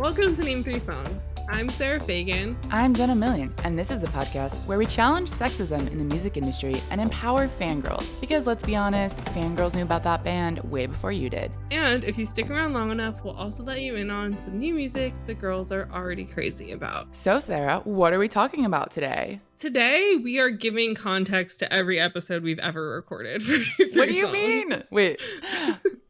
Welcome to Name 3 Songs. I'm Sarah Fagan. I'm Jenna Million, and this is a podcast where we challenge sexism in the music industry and empower fangirls. Because let's be honest, fangirls knew about that band way before you did. And if you stick around long enough, we'll also let you in on some new music the girls are already crazy about. So Sarah, what are we talking about today? Today, we are giving context to every episode we've ever recorded. What do you mean? Wait.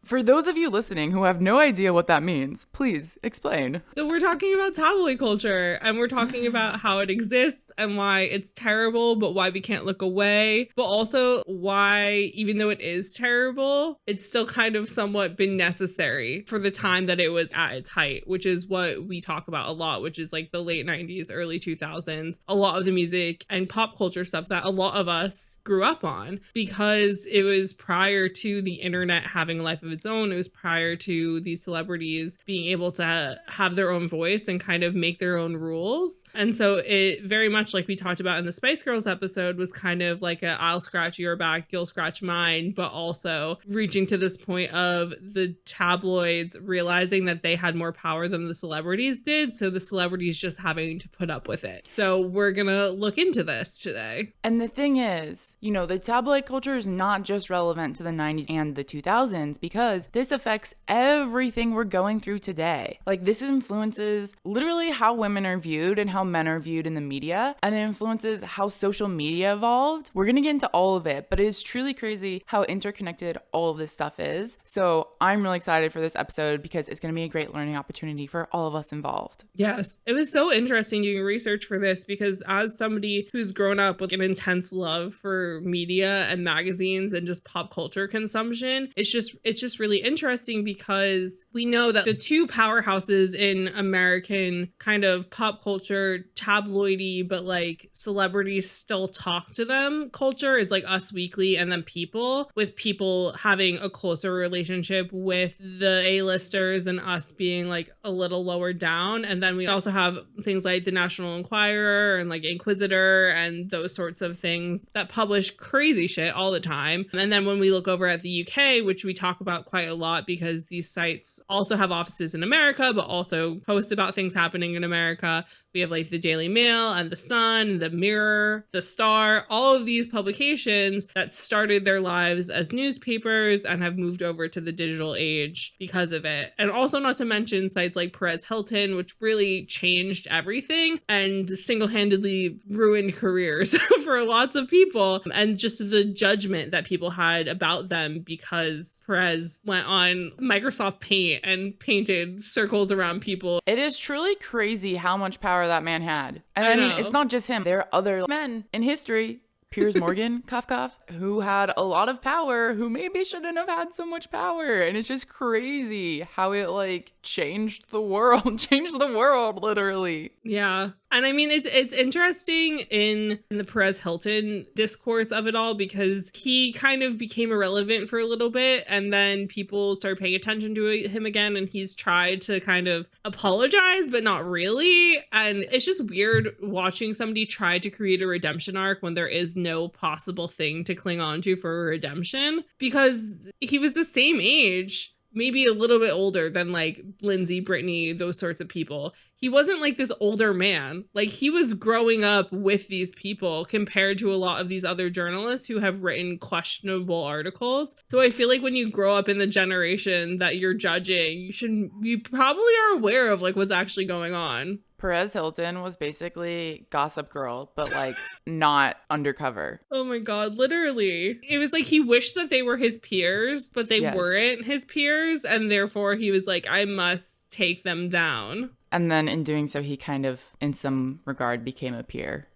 For those of you listening who have no idea what that means, please explain. So we're talking about tabloid culture, and we're talking about how it exists and why it's terrible, but why we can't look away, but also why, even though it is terrible, it's still kind of somewhat been necessary for the time that it was at its height, which is what we talk about a lot, which is like the late 90s, early 2000s, a lot of the music and pop culture stuff that a lot of us grew up on, because it was prior to the internet having a life of its own. It was prior to these celebrities being able to have their own voice and kind of make their own rules. And so it very much, like we talked about in the Spice Girls episode, was kind of like a I'll scratch your back, you'll scratch mine, but also reaching to this point of the tabloids realizing that they had more power than the celebrities did. So the celebrities just having to put up with it. So we're gonna look into this today. And the thing is, the tabloid culture is not just relevant to the 90s and the 2000s, because this affects everything we're going through today. Like, this influences literally how women are viewed and how men are viewed in the media, and it influences how social media evolved. We're gonna get into all of it, but it is truly crazy how interconnected all of this stuff is. So I'm really excited for this episode because it's gonna be a great learning opportunity for all of us involved. Yes, it was so interesting doing research for this, because as somebody who's grown up with an intense love for media and magazines and just pop culture consumption, it's just really interesting, because we know that the two powerhouses in American kind of pop culture, tabloidy, but like celebrities still talk to them culture is like Us Weekly and then People, with People having a closer relationship with the A-listers and Us being like a little lower down. And then we also have things like the National Enquirer and like Inquisitor and those sorts of things that publish crazy shit all the time. And then when we look over at the UK, which we talk about quite a lot because these sites also have offices in America, but also post about things happening in America. We have like the Daily Mail and the Sun, the Mirror, the Star, all of these publications that started their lives as newspapers and have moved over to the digital age because of it. And also not to mention sites like Perez Hilton, which really changed everything and single-handedly ruined careers for lots of people. And just the judgment that people had about them because Perez went on Microsoft Paint and painted circles around people. It is truly crazy how much power that man had. And I mean, it's not just him. There are other men in history, Piers Morgan, cough cough, who had a lot of power, who maybe shouldn't have had so much power. And it's just crazy how it like changed the world, literally. Yeah. And I mean, it's interesting in the Perez Hilton discourse of it all, because he kind of became irrelevant for a little bit, and then people started paying attention to him again, and he's tried to kind of apologize, but not really. And it's just weird watching somebody try to create a redemption arc when there is no possible thing to cling on to for a redemption, because he was the same age, maybe a little bit older than like Lindsay, Britney, those sorts of people. He wasn't like this older man. Like, he was growing up with these people compared to a lot of these other journalists who have written questionable articles. So I feel like when you grow up in the generation that you're judging, you probably are aware of like what's actually going on. Perez Hilton was basically Gossip Girl, but like not undercover. Oh my God, literally. It was like he wished that they were his peers, but they weren't his peers. And therefore he was like, I must take them down. And then in doing so, he kind of, in some regard, became a peer.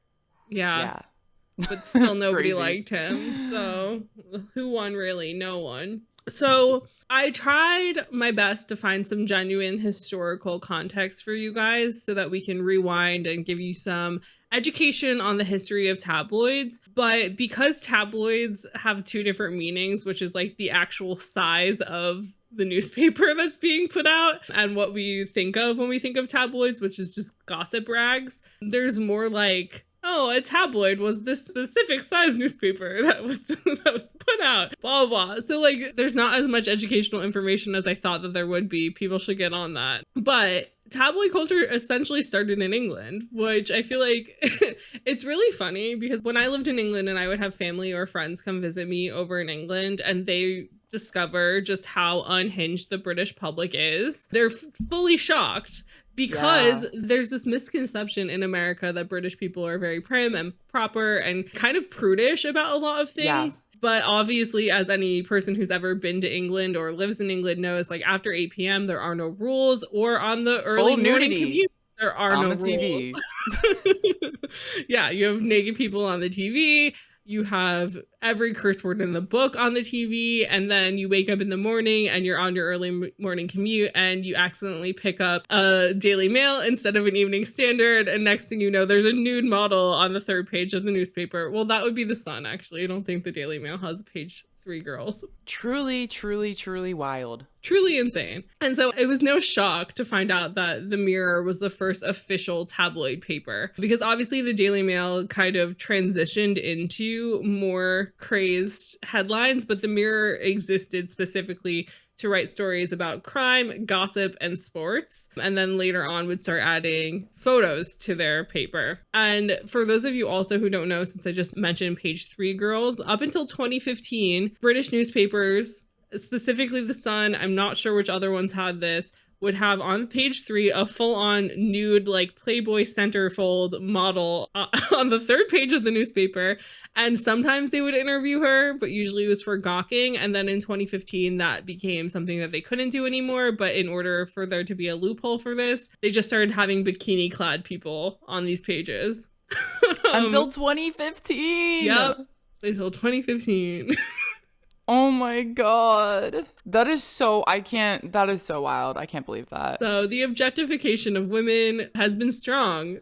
Yeah. But still nobody liked him. So who won really? No one. So I tried my best to find some genuine historical context for you guys so that we can rewind and give you some education on the history of tabloids. But because tabloids have two different meanings, which is like the actual size of the newspaper that's being put out and what we think of when we think of tabloids, which is just gossip rags, there's more like oh, a tabloid was this specific size newspaper that was that was put out, blah, blah, blah. So like there's not as much educational information as I thought that there would be. People should get on that. But tabloid culture essentially started in England, which I feel like it's really funny because when I lived in England and I would have family or friends come visit me over in England and they discover just how unhinged the British public is, they're fully shocked. Because there's this misconception in America that British people are very prim and proper and kind of prudish about a lot of things. Yeah. But obviously, as any person who's ever been to England or lives in England knows, like after 8 p.m., there are no rules, or on the early morning commute, there are no rules. TV. Yeah, you have naked people on the TV. You have every curse word in the book on the TV, and then you wake up in the morning and you're on your early morning commute and you accidentally pick up a Daily Mail instead of an Evening Standard, and next thing you know, there's a nude model on the third page of the newspaper. Well, that would be the Sun, actually. I don't think the Daily Mail has page 3 girls. Truly, truly, truly wild. Truly insane. And so it was no shock to find out that the Mirror was the first official tabloid paper, because obviously the Daily Mail kind of transitioned into more crazed headlines, but the Mirror existed specifically to write stories about crime, gossip, and sports. And then later on would start adding photos to their paper. And for those of you also who don't know, since I just mentioned page 3 girls, up until 2015, British newspapers, specifically The Sun, I'm not sure which other ones had this, would have on page 3 a full-on nude, like Playboy centerfold model on the third page of the newspaper. And sometimes they would interview her, but usually it was for gawking. And then in 2015, that became something that they couldn't do anymore. But in order for there to be a loophole for this, they just started having bikini-clad people on these pages. Until 2015! Yep, until 2015. Oh my god. That is so wild. I can't believe that. So the objectification of women has been strong.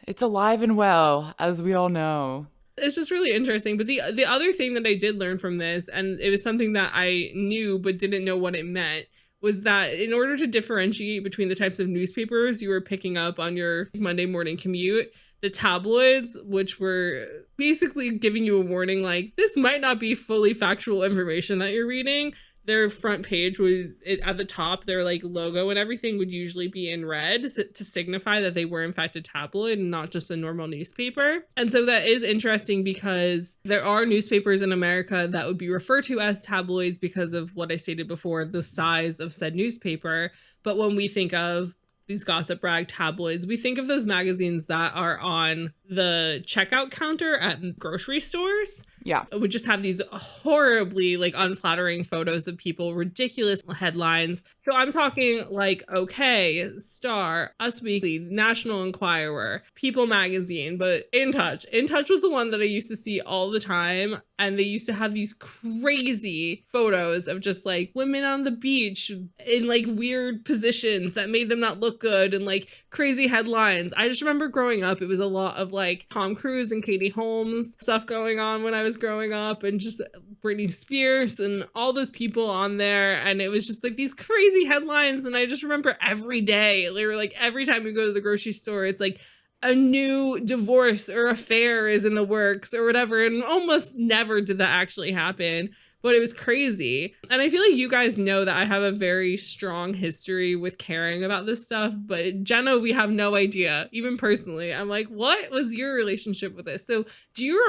It's alive and well, as we all know. It's just really interesting. But the other thing that I did learn from this, and it was something that I knew but didn't know what it meant, was that in order to differentiate between the types of newspapers you were picking up on your Monday morning commute, the tabloids, which were basically giving you a warning, like, this might not be fully factual information that you're reading. Their front page would, at the top, their like logo and everything would usually be in red to signify that they were in fact a tabloid and not just a normal newspaper. And so that is interesting because there are newspapers in America that would be referred to as tabloids because of what I stated before, the size of said newspaper. But when we think of these gossip rag tabloids, we think of those magazines that are on the checkout counter at grocery stores. Yeah. It would just have these horribly like unflattering photos of people, ridiculous headlines. So I'm talking like OK, Star, Us Weekly, National Enquirer, People Magazine, but In Touch. In Touch was the one that I used to see all the time. And they used to have these crazy photos of just like women on the beach in like weird positions that made them not look good and like crazy headlines. I just remember growing up, it was a lot of like Tom Cruise and Katie Holmes stuff going on when I was growing up, and just Britney Spears and all those people on there. And it was just like these crazy headlines. And I just remember every day, literally like every time we go to the grocery store, it's like a new divorce or affair is in the works or whatever. And almost never did that actually happen, but it was crazy. And I feel like you guys know that I have a very strong history with caring about this stuff, but Jenna, we have no idea. Even personally, I'm like, what was your relationship with this? So do you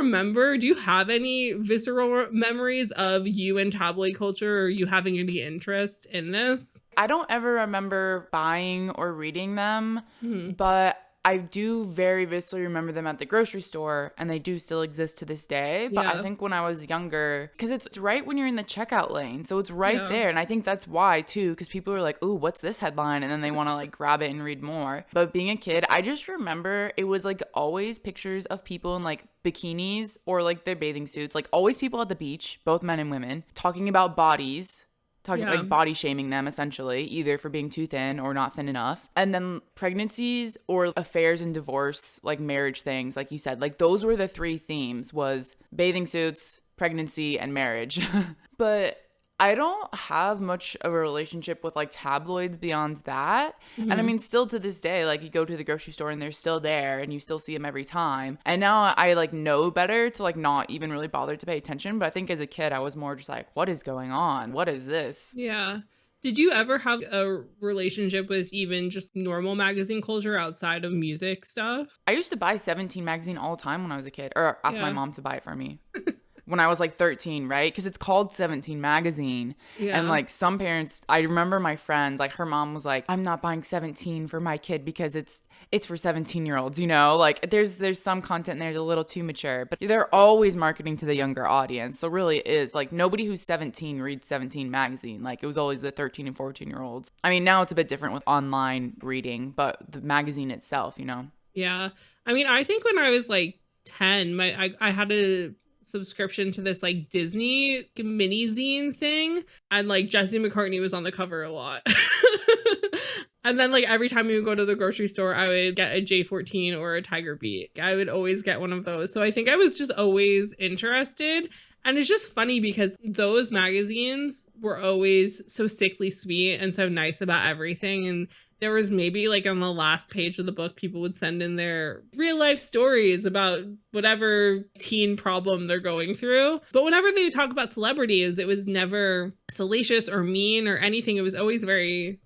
have any visceral memories of you and tabloid culture, or you having any interest in this? I don't ever remember buying or reading them, but I do very viscerally remember them at the grocery store, and they do still exist to this day. But I think when I was younger, because it's right when you're in the checkout lane, so it's right there. And I think that's why too, because people are like, ooh, what's this headline? And then they want to like grab it and read more. But being a kid, I just remember it was like always pictures of people in like bikinis or like their bathing suits, like always people at the beach, both men and women, talking about bodies. Like body shaming them essentially, either for being too thin or not thin enough. And then pregnancies or affairs and divorce, like marriage things, like you said, like those were the 3 themes, was bathing suits, pregnancy, and marriage. But I don't have much of a relationship with like tabloids beyond that. And I mean, still to this day, like you go to the grocery store and they're still there and you still see them every time. And now I like know better to like not even really bother to pay attention. But I think as a kid, I was more just like, what is going on? What is this? Yeah. Did you ever have a relationship with even just normal magazine culture outside of music stuff? I used to buy 17 magazine all the time when I was a kid, or ask my Yeah. mom to buy it for me. When I was like 13, right? Because it's called 17 magazine. And Yeah. like some parents, I remember my friends, like her mom was like, I'm not buying 17 for my kid because it's for 17-year-olds, you know? Like there's some content there's a little too mature, but they're always marketing to the younger audience. So really it is like nobody who's 17 reads 17 magazine. Like it was always the 13 and 14-year-olds. I mean, now it's a bit different with online reading, but the magazine itself, you know? Yeah. I mean, I think when I was like 10, I had a subscription to this like Disney mini zine thing, and like Jesse McCartney was on the cover a lot. And then like every time we would go to the grocery store, I would get a J14 or a Tiger Beat. I would always get one of those. So I think I was just always interested. And it's just funny because those magazines were always so sickly sweet and so nice about everything. And there was maybe like on the last page of the book, people would send in their real life stories about whatever teen problem they're going through. But whenever they would talk about celebrities, it was never salacious or mean or anything. It was always very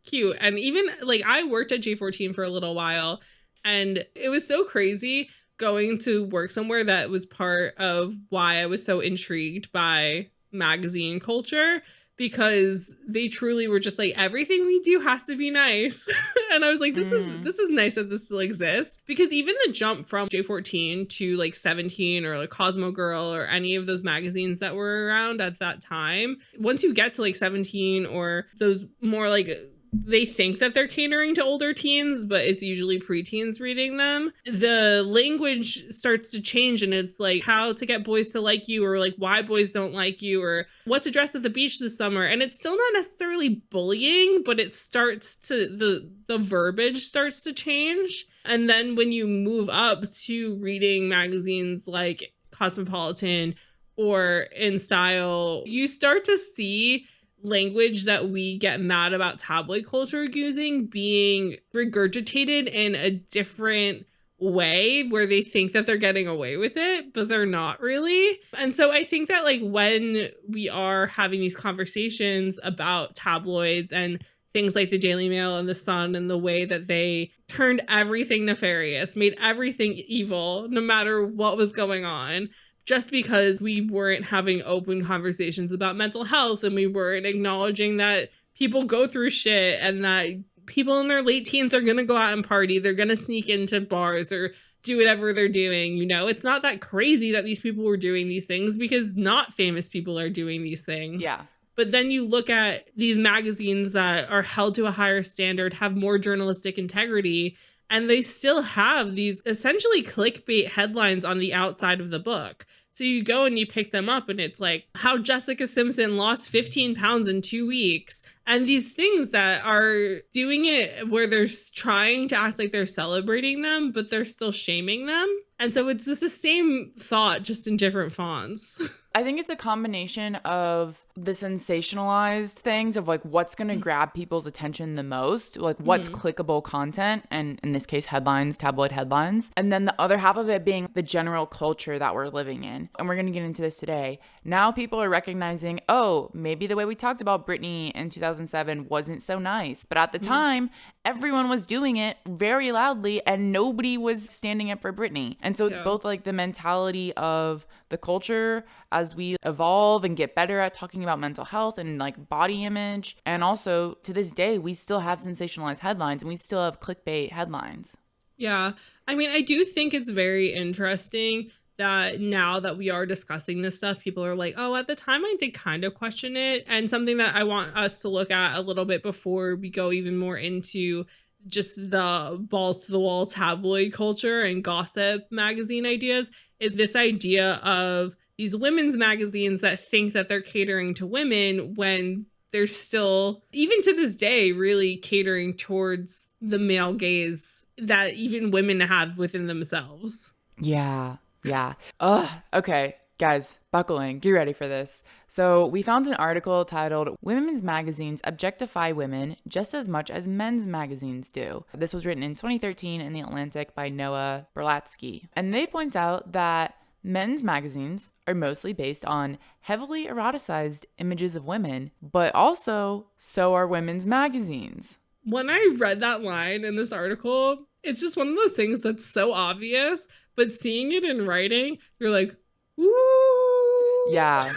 cute. And even like I worked at J14 for a little while, and it was so crazy going to work somewhere that was part of why I was so intrigued by magazine culture, because they truly were just like, everything we do has to be nice. And I was like, this is nice that this still exists. Because even the jump from J14 to like 17 or like Cosmo Girl or any of those magazines that were around at that time, once you get to like 17 or those more like, they think that they're catering to older teens, but it's usually preteens reading them. The language starts to change, and it's like how to get boys to like you, or like why boys don't like you, or what to dress at the beach this summer. And it's still not necessarily bullying, but it starts to, the verbiage starts to change. And then when you move up to reading magazines like Cosmopolitan or In Style, you start to see language that we get mad about tabloid culture using being regurgitated in a different way, where they think that they're getting away with it, but they're not really. And so I think that like when we are having these conversations about tabloids and things like the Daily Mail and the Sun and the way that they turned everything nefarious, made everything evil, no matter what was going on, just because we weren't having open conversations about mental health, and we weren't acknowledging that people go through shit, and that people in their late teens are going to go out and party. They're going to sneak into bars or do whatever they're doing. You know, it's not that crazy that these people were doing these things, because not famous people are doing these things. Yeah. But then you look at these magazines that are held to a higher standard, have more journalistic integrity, and they still have these essentially clickbait headlines on the outside of the book. So you go and you pick them up, and it's like how Jessica Simpson lost 15 pounds in 2 weeks. And these things that are doing it where they're trying to act like they're celebrating them, but they're still shaming them. And so it's just the same thought, just in different fonts. I think it's a combination of the sensationalized things of like what's going to grab people's attention the most, like what's clickable content, and in this case, headlines, tabloid headlines. And then the other half of it being the general culture that we're living in. And we're going to get into this today. Now people are recognizing, oh, maybe the way we talked about Britney in 2007 wasn't so nice. But at the time, everyone was doing it very loudly and nobody was standing up for Britney. And so it's both like the mentality of the culture as we evolve and get better at talking about mental health and like body image. And also to this day, we still have sensationalized headlines and we still have clickbait headlines. Yeah. I mean, I do think it's very interesting that now that we are discussing this stuff, people are like, oh, at the time I did kind of question it. And something that I want us to look at a little bit before we go even more into just the balls to the wall tabloid culture and gossip magazine ideas is this idea of these women's magazines that think that they're catering to women when they're still, even to this day, really catering towards the male gaze that even women have within themselves. Yeah. Okay. Guys, buckle in, get ready for this. So we found an article titled "Women's Magazines Objectify Women Just as Much as Men's Magazines Do." This was written in 2013 in The Atlantic by Noah Berlatsky. And they point out that men's magazines are mostly based on heavily eroticized images of women, but also so are women's magazines. When I read that line in this article, it's just one of those things that's so obvious, but seeing it in writing, you're like, ooh. Yeah,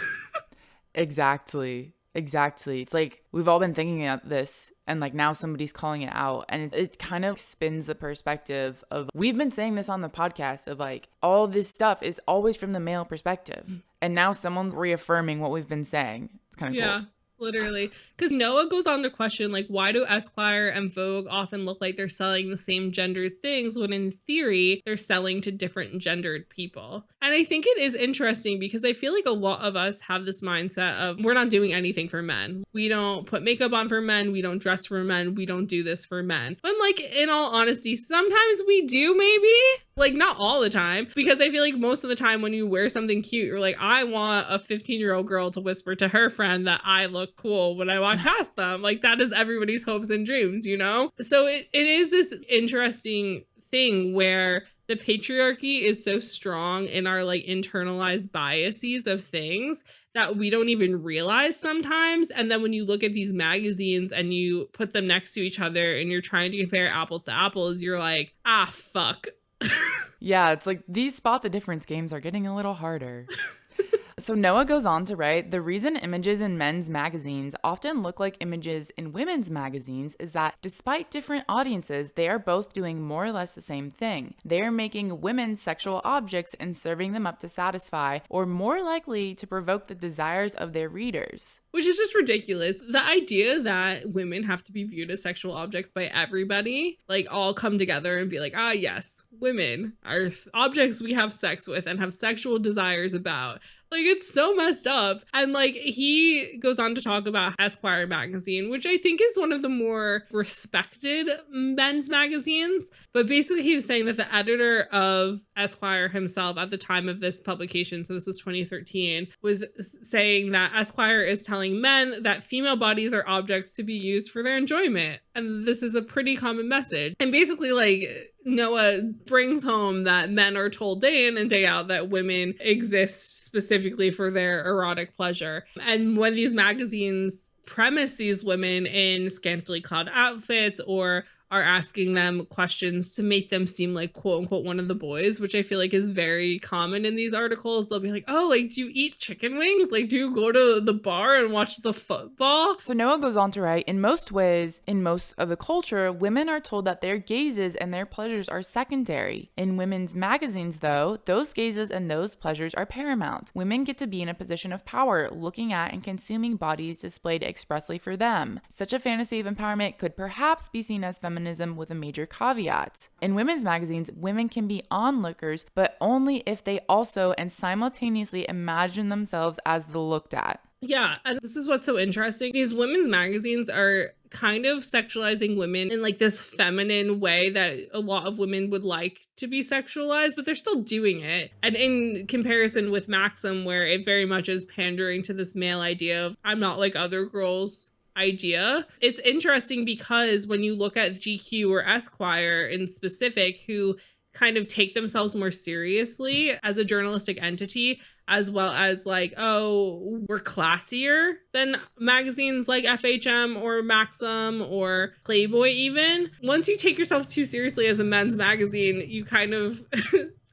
exactly. It's like we've all been thinking about this and like now somebody's calling it out, and it kind of spins the perspective of, we've been saying this on the podcast of like all this stuff is always from the male perspective, and now someone's reaffirming what we've been saying. It's kind of cool. Literally. Because Noah goes on to question, like, why do Esquire and Vogue often look like they're selling the same gendered things when in theory they're selling to different gendered people? And I think it is interesting because I feel like a lot of us have this mindset of, we're not doing anything for men. We don't put makeup on for men. We don't dress for men. We don't do this for men. But like, in all honesty, sometimes we do, maybe. Like, not all the time, because I feel like most of the time when you wear something cute, you're like, I want a 15-year-old girl to whisper to her friend that I look cool when I walk past them. Like, that is everybody's hopes and dreams, you know? So it is this interesting thing where the patriarchy is so strong in our like internalized biases of things that we don't even realize sometimes. And then when you look at these magazines and you put them next to each other and you're trying to compare apples to apples, you're like, ah, fuck. Yeah, it's like these spot the difference games are getting a little harder. So Noah goes on to write, the reason images in men's magazines often look like images in women's magazines is that despite different audiences, they are both doing more or less the same thing. They are making women sexual objects and serving them up to satisfy, or more likely to provoke the desires of their readers. Which is just ridiculous. The idea that women have to be viewed as sexual objects by everybody, like all come together and be like, ah, yes, women are objects we have sex with and have sexual desires about. Like, it's so messed up. And like, he goes on to talk about Esquire magazine, which I think is one of the more respected men's magazines. But basically he was saying that the editor of Esquire himself at the time of this publication, so this was 2013, was saying that Esquire is telling men that female bodies are objects to be used for their enjoyment. And this is a pretty common message. And basically, like, Noah brings home that men are told day in and day out that women exist specifically for their erotic pleasure. And when these magazines premise these women in scantily clad outfits or are asking them questions to make them seem like quote unquote one of the boys, which I feel like is very common in these articles. They'll be like, oh, like, do you eat chicken wings? Like, do you go to the bar and watch the football? So Noah goes on to write, in most ways, in most of the culture, women are told that their gazes and their pleasures are secondary. In women's magazines, though, those gazes and those pleasures are paramount. Women get to be in a position of power, looking at and consuming bodies displayed expressly for them. Such a fantasy of empowerment could perhaps be seen as feminism with a major caveat. In women's magazines, women can be onlookers, but only if they also and simultaneously imagine themselves as the looked at. Yeah, and this is what's so interesting. These women's magazines are kind of sexualizing women in like this feminine way that a lot of women would like to be sexualized, but they're still doing it. And in comparison with Maxim, where it very much is pandering to this male idea of, I'm not like other girls idea. It's interesting because when you look at GQ or Esquire in specific, who kind of take themselves more seriously as a journalistic entity, as well as like, oh, we're classier than magazines like FHM or Maxim or Playboy even. Once you take yourself too seriously as a men's magazine, you kind of,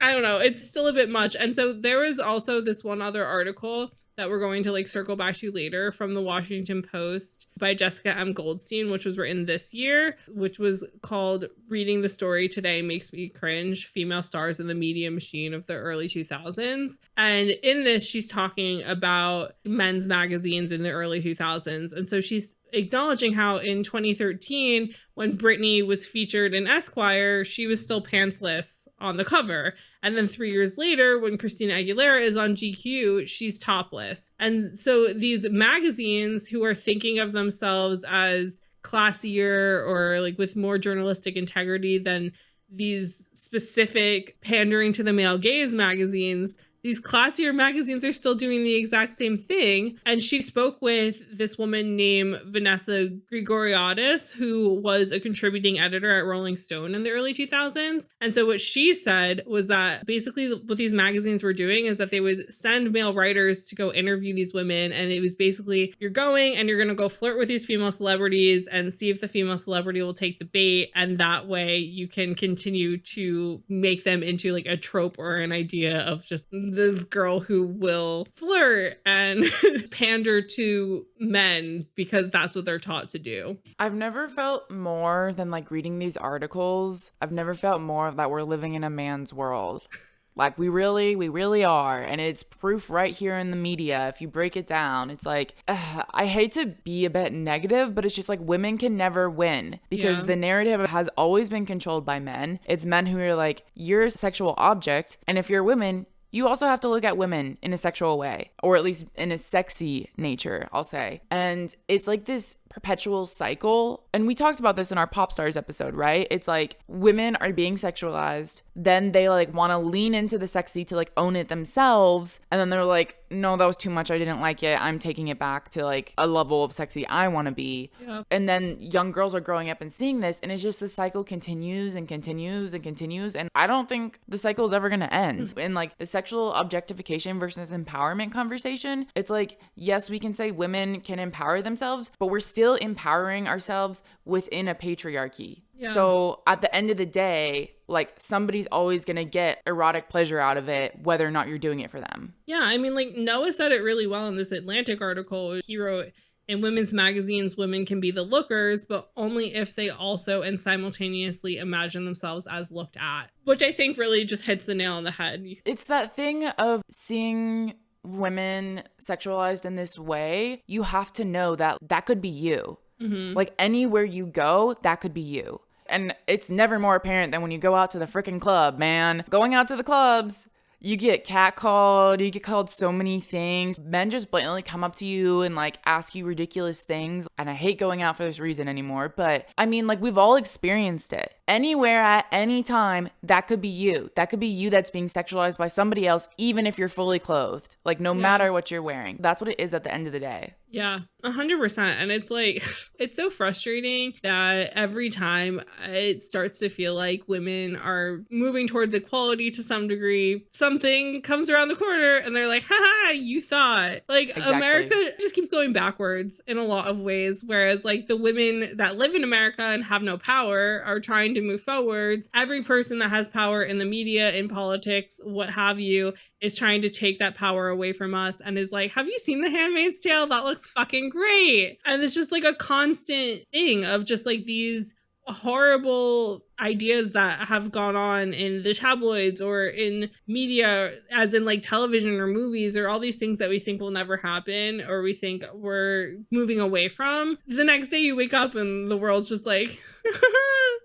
I don't know, it's still a bit much. And so there was also this one other article that we're going to like circle back to later from the Washington Post by Jessica M. Goldstein, which was written this year, which was called Reading the Story Today Makes Me Cringe, Female Stars in the Media Machine of the Early 2000s. And in this, she's talking about men's magazines in the early 2000s. And so she's acknowledging how in 2013, when Britney was featured in Esquire, she was still pantsless on the cover. And then 3 years later, when Christina Aguilera is on GQ, she's topless. And so these magazines who are thinking of themselves as classier or like with more journalistic integrity than these specific pandering to the male gaze magazines, these classier magazines are still doing the exact same thing. And she spoke with this woman named Vanessa Grigoriadis, who was a contributing editor at Rolling Stone in the early 2000s. And so what she said was that basically what these magazines were doing is that they would send male writers to go interview these women. And it was basically, you're going and you're going to go flirt with these female celebrities and see if the female celebrity will take the bait. And that way you can continue to make them into like a trope or an idea of just this girl who will flirt and pander to men because that's what they're taught to do. I've never felt more than like reading these articles. I've never felt more that we're living in a man's world. Like we really are. And it's proof right here in the media. If you break it down, it's like, I hate to be a bit negative, but it's just like women can never win because the narrative has always been controlled by men. It's men who are like, you're a sexual object. And if you're women, you also have to look at women in a sexual way, or at least in a sexy nature, I'll say. And it's like this perpetual cycle. And we talked about this in our Pop Stars episode, right? It's like women are being sexualized. Then they like want to lean into the sexy to like own it themselves. And then they're like, no, that was too much. I didn't like it. I'm taking it back to like a level of sexy I want to be. Yeah. And then young girls are growing up and seeing this. And it's just the cycle continues and continues and continues. And I don't think the cycle is ever going to end. In like the sexual objectification versus empowerment conversation, it's like, yes, we can say women can empower themselves, but we're still empowering ourselves within a patriarchy. Yeah. So at the end of the day, like somebody's always going to get erotic pleasure out of it, whether or not you're doing it for them. Yeah. I mean, like Noah said it really well in this Atlantic article. He wrote, in women's magazines, women can be the lookers, but only if they also and simultaneously imagine themselves as looked at, which I think really just hits the nail on the head. It's that thing of seeing women sexualized in this way. You have to know that that could be you. Mm-hmm. Like anywhere you go, that could be you. And it's never more apparent than when you go out to the freaking club, man. Going out to the clubs, you get catcalled, you get called so many things. Men just blatantly come up to you and like ask you ridiculous things. And I hate going out for this reason anymore. But I mean, like we've all experienced it. Anywhere at any time, that could be you. That could be you that's being sexualized by somebody else, even if you're fully clothed. Like no matter what you're wearing. That's what it is at the end of the day. Yeah, 100%. And it's like, it's so frustrating that every time it starts to feel like women are moving towards equality to some degree, something comes around the corner and they're like, haha, you thought. Like exactly. America just keeps going backwards in a lot of ways. Whereas like the women that live in America and have no power are trying to move forwards. Every person that has power in the media, in politics, what have you, is trying to take that power away from us and is like, have you seen The Handmaid's Tale? That looks fucking great. And it's just like a constant thing of just like these horrible ideas that have gone on in the tabloids or in media, as in like television or movies or all these things that we think will never happen or we think we're moving away from. The next day you wake up and the world's just like,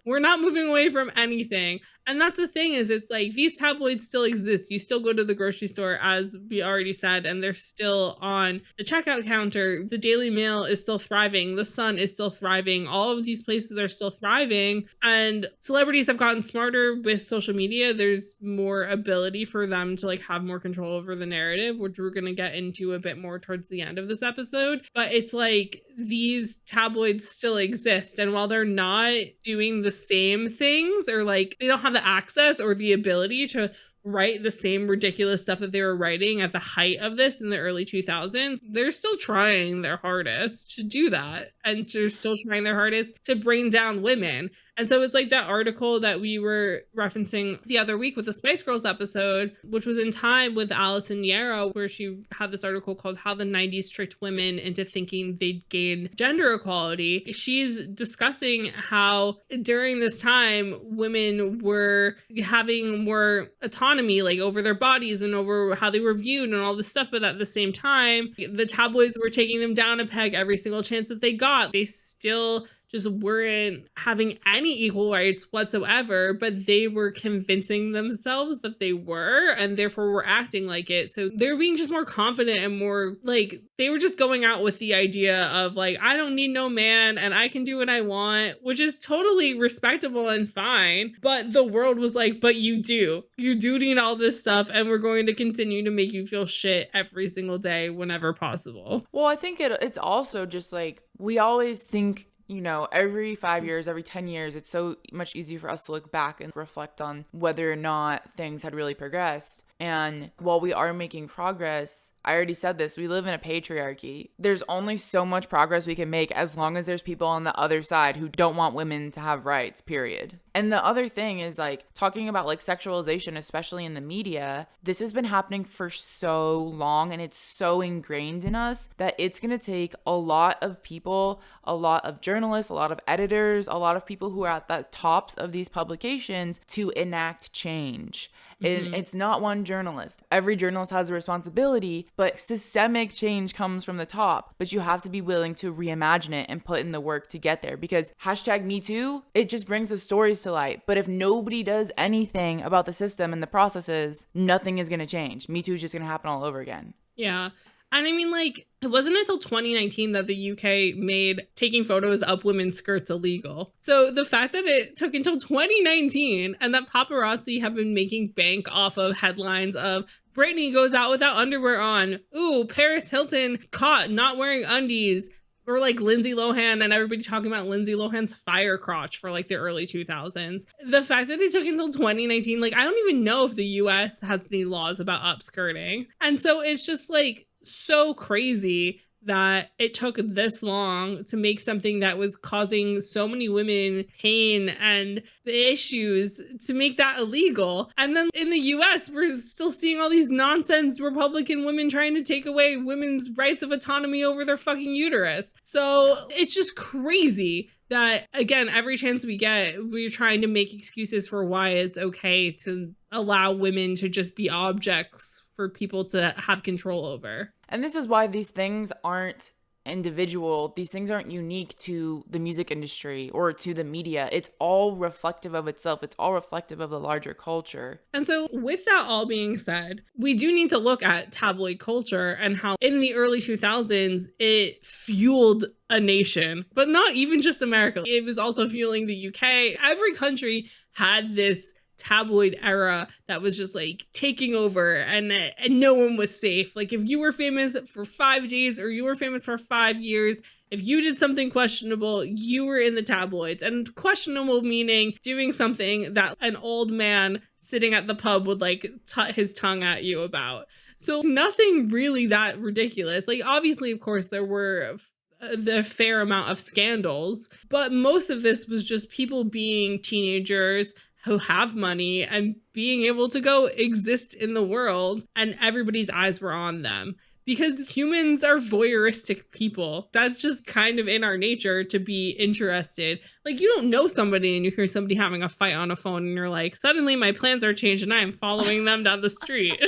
we're not moving away from anything. And that's the thing is it's like these tabloids still exist. You still go to the grocery store, as we already said, and they're still on the checkout counter. The Daily Mail is still thriving. The Sun is still thriving. All of these places are still thriving. And celebrities have gotten smarter with social media. There's more ability for them to like have more control over the narrative, which we're going to get into a bit more towards the end of this episode. But it's like these tabloids still exist. And while they're not doing the same things or like they don't have the access or the ability to write the same ridiculous stuff that they were writing at the height of this in the early 2000s, they're still trying their hardest to do that. And they're still trying their hardest to bring down women. And so it's like that article that we were referencing the other week with the Spice Girls episode, which was in Time with Alison Yarrow, where she had this article called How the 90s Tricked Women into Thinking They'd Gain Gender Equality. She's discussing how during this time, women were having more autonomy, like over their bodies and over how they were viewed and all this stuff. But at the same time, the tabloids were taking them down a peg every single chance that they got. They still just weren't having any equal rights whatsoever, but they were convincing themselves that they were, and therefore were acting like it. So they're being just more confident and more like, they were just going out with the idea of like, I don't need no man and I can do what I want, which is totally respectable and fine. But the world was like, but you do need all this stuff, and we're going to continue to make you feel shit every single day whenever possible. Well, I think it's also just like, we always think, you know, every 5 years, every 10 years, it's so much easier for us to look back and reflect on whether or not things had really progressed. And while we are making progress, I already said this, we live in a patriarchy. There's only so much progress we can make as long as there's people on the other side who don't want women to have rights, period. And the other thing is like talking about like sexualization, especially in the media, this has been happening for so long and it's so ingrained in us that it's going to take a lot of people, a lot of journalists, a lot of editors, a lot of people who are at the tops of these publications to enact change. And it's not one journalist. Every journalist has a responsibility, but systemic change comes from the top. But you have to be willing to reimagine it and put in the work to get there, because #MeToo, it just brings the stories to light. But if nobody does anything about the system and the processes, nothing is going to change. Me Too is just going to happen all over again. Yeah. And I mean, like, it wasn't until 2019 that the UK made taking photos up women's skirts illegal. So the fact that it took until 2019 and that paparazzi have been making bank off of headlines of Britney goes out without underwear on, ooh, Paris Hilton caught not wearing undies, or like Lindsay Lohan and everybody talking about Lindsay Lohan's fire crotch for like the early 2000s. The fact that they took until 2019, like, I don't even know if the US has any laws about upskirting. And so it's just like so crazy that it took this long to make something that was causing so many women pain and the issues to make that illegal. And then in the US, we're still seeing all these nonsense Republican women trying to take away women's rights of autonomy over their fucking uterus. So it's just crazy that, again, every chance we get, we're trying to make excuses for why it's okay to allow women to just be objects for people to have control over. And this is why these things aren't individual. These things aren't unique to the music industry or to the media. It's all reflective of itself. It's all reflective of the larger culture. And so with that all being said, we do need to look at tabloid culture and how in the early 2000s, it fueled a nation, but not even just America. It was also fueling the UK. Every country had this tabloid era that was just like taking over, and no one was safe. Like, if you were famous for 5 days or you were famous for 5 years, if you did something questionable, you were in the tabloids. And questionable meaning doing something that an old man sitting at the pub would like tut his tongue at you about. So nothing really that ridiculous. Like, obviously, of course, there were the fair amount of scandals, but most of this was just people being teenagers who have money and being able to go exist in the world, and everybody's eyes were on them. Because humans are voyeuristic people. That's just kind of in our nature to be interested. Like, you don't know somebody and you hear somebody having a fight on a phone and you're like, suddenly my plans are changed and I'm following them down the street.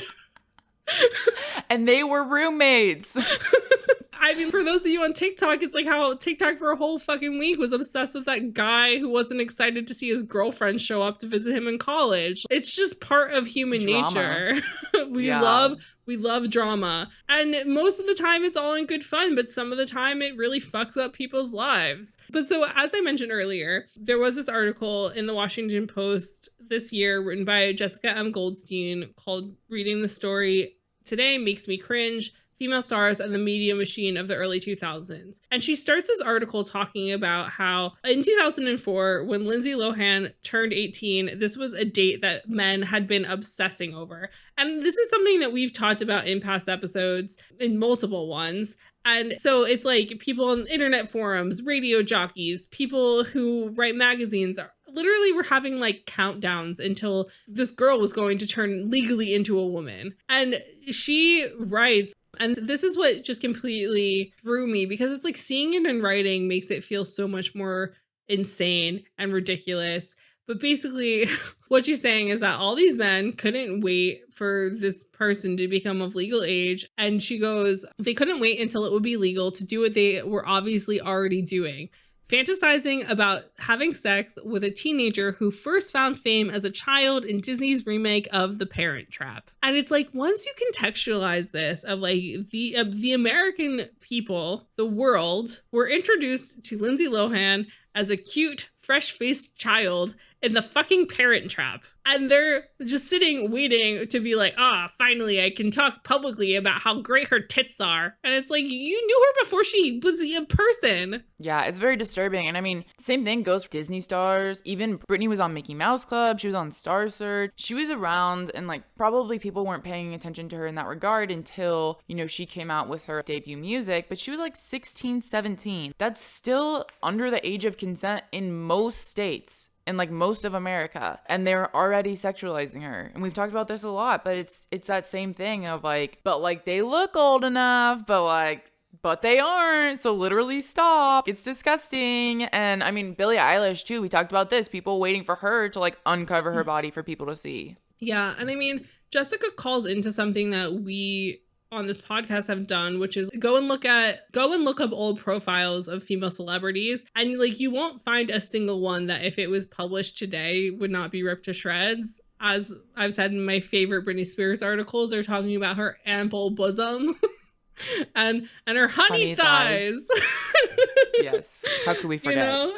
And they were roommates. I mean, for those of you on TikTok, it's like how TikTok for a whole fucking week was obsessed with that guy who wasn't excited to see his girlfriend show up to visit him in college. It's just part of human nature. We love drama. And most of the time it's all in good fun, but some of the time it really fucks up people's lives. But so, as I mentioned earlier, there was this article in the Washington Post this year written by Jessica M. Goldstein called "Reading the Story Today Makes Me Cringe: Female Stars and the Media Machine of the Early 2000s. And she starts this article talking about how in 2004, when Lindsay Lohan turned 18, this was a date that men had been obsessing over. And this is something that we've talked about in past episodes, in multiple ones. And so it's like people on internet forums, radio jockeys, people who write magazines literally were having like countdowns until this girl was going to turn legally into a woman. And she writes, and this is what just completely threw me, because it's like seeing it in writing makes it feel so much more insane and ridiculous. But basically, what she's saying is that all these men couldn't wait for this person to become of legal age. And she goes, they couldn't wait until it would be legal to do what they were obviously already doing: fantasizing about having sex with a teenager who first found fame as a child in Disney's remake of The Parent Trap. And it's like, once you contextualize this of like the American people, the world, were introduced to Lindsay Lohan as a cute, fresh-faced child in The fucking Parent Trap. And they're just sitting waiting to be like, finally I can talk publicly about how great her tits are. And it's like, you knew her before she was a person. Yeah, it's very disturbing. And I mean, same thing goes for Disney stars. Even Britney was on Mickey Mouse Club. She was on Star Search. She was around, and like probably people weren't paying attention to her in that regard until, you know, she came out with her debut music. But she was like 16, 17. That's still under the age of consent in most states. In like most of America, and they're already sexualizing her. And we've talked about this a lot, but it's that same thing of like, but like they look old enough, but they aren't, so literally stop. It's disgusting. And I mean, Billie Eilish too, we talked about this, people waiting for her to like uncover her body for people to see. Yeah, and I mean, Jessica calls into something that we on this podcast have done, which is go and look up old profiles of female celebrities, and like you won't find a single one that if it was published today would not be ripped to shreds. As I've said in my favorite Britney Spears articles, they're talking about her ample bosom and her honey thighs. Yes, how could we forget? You know?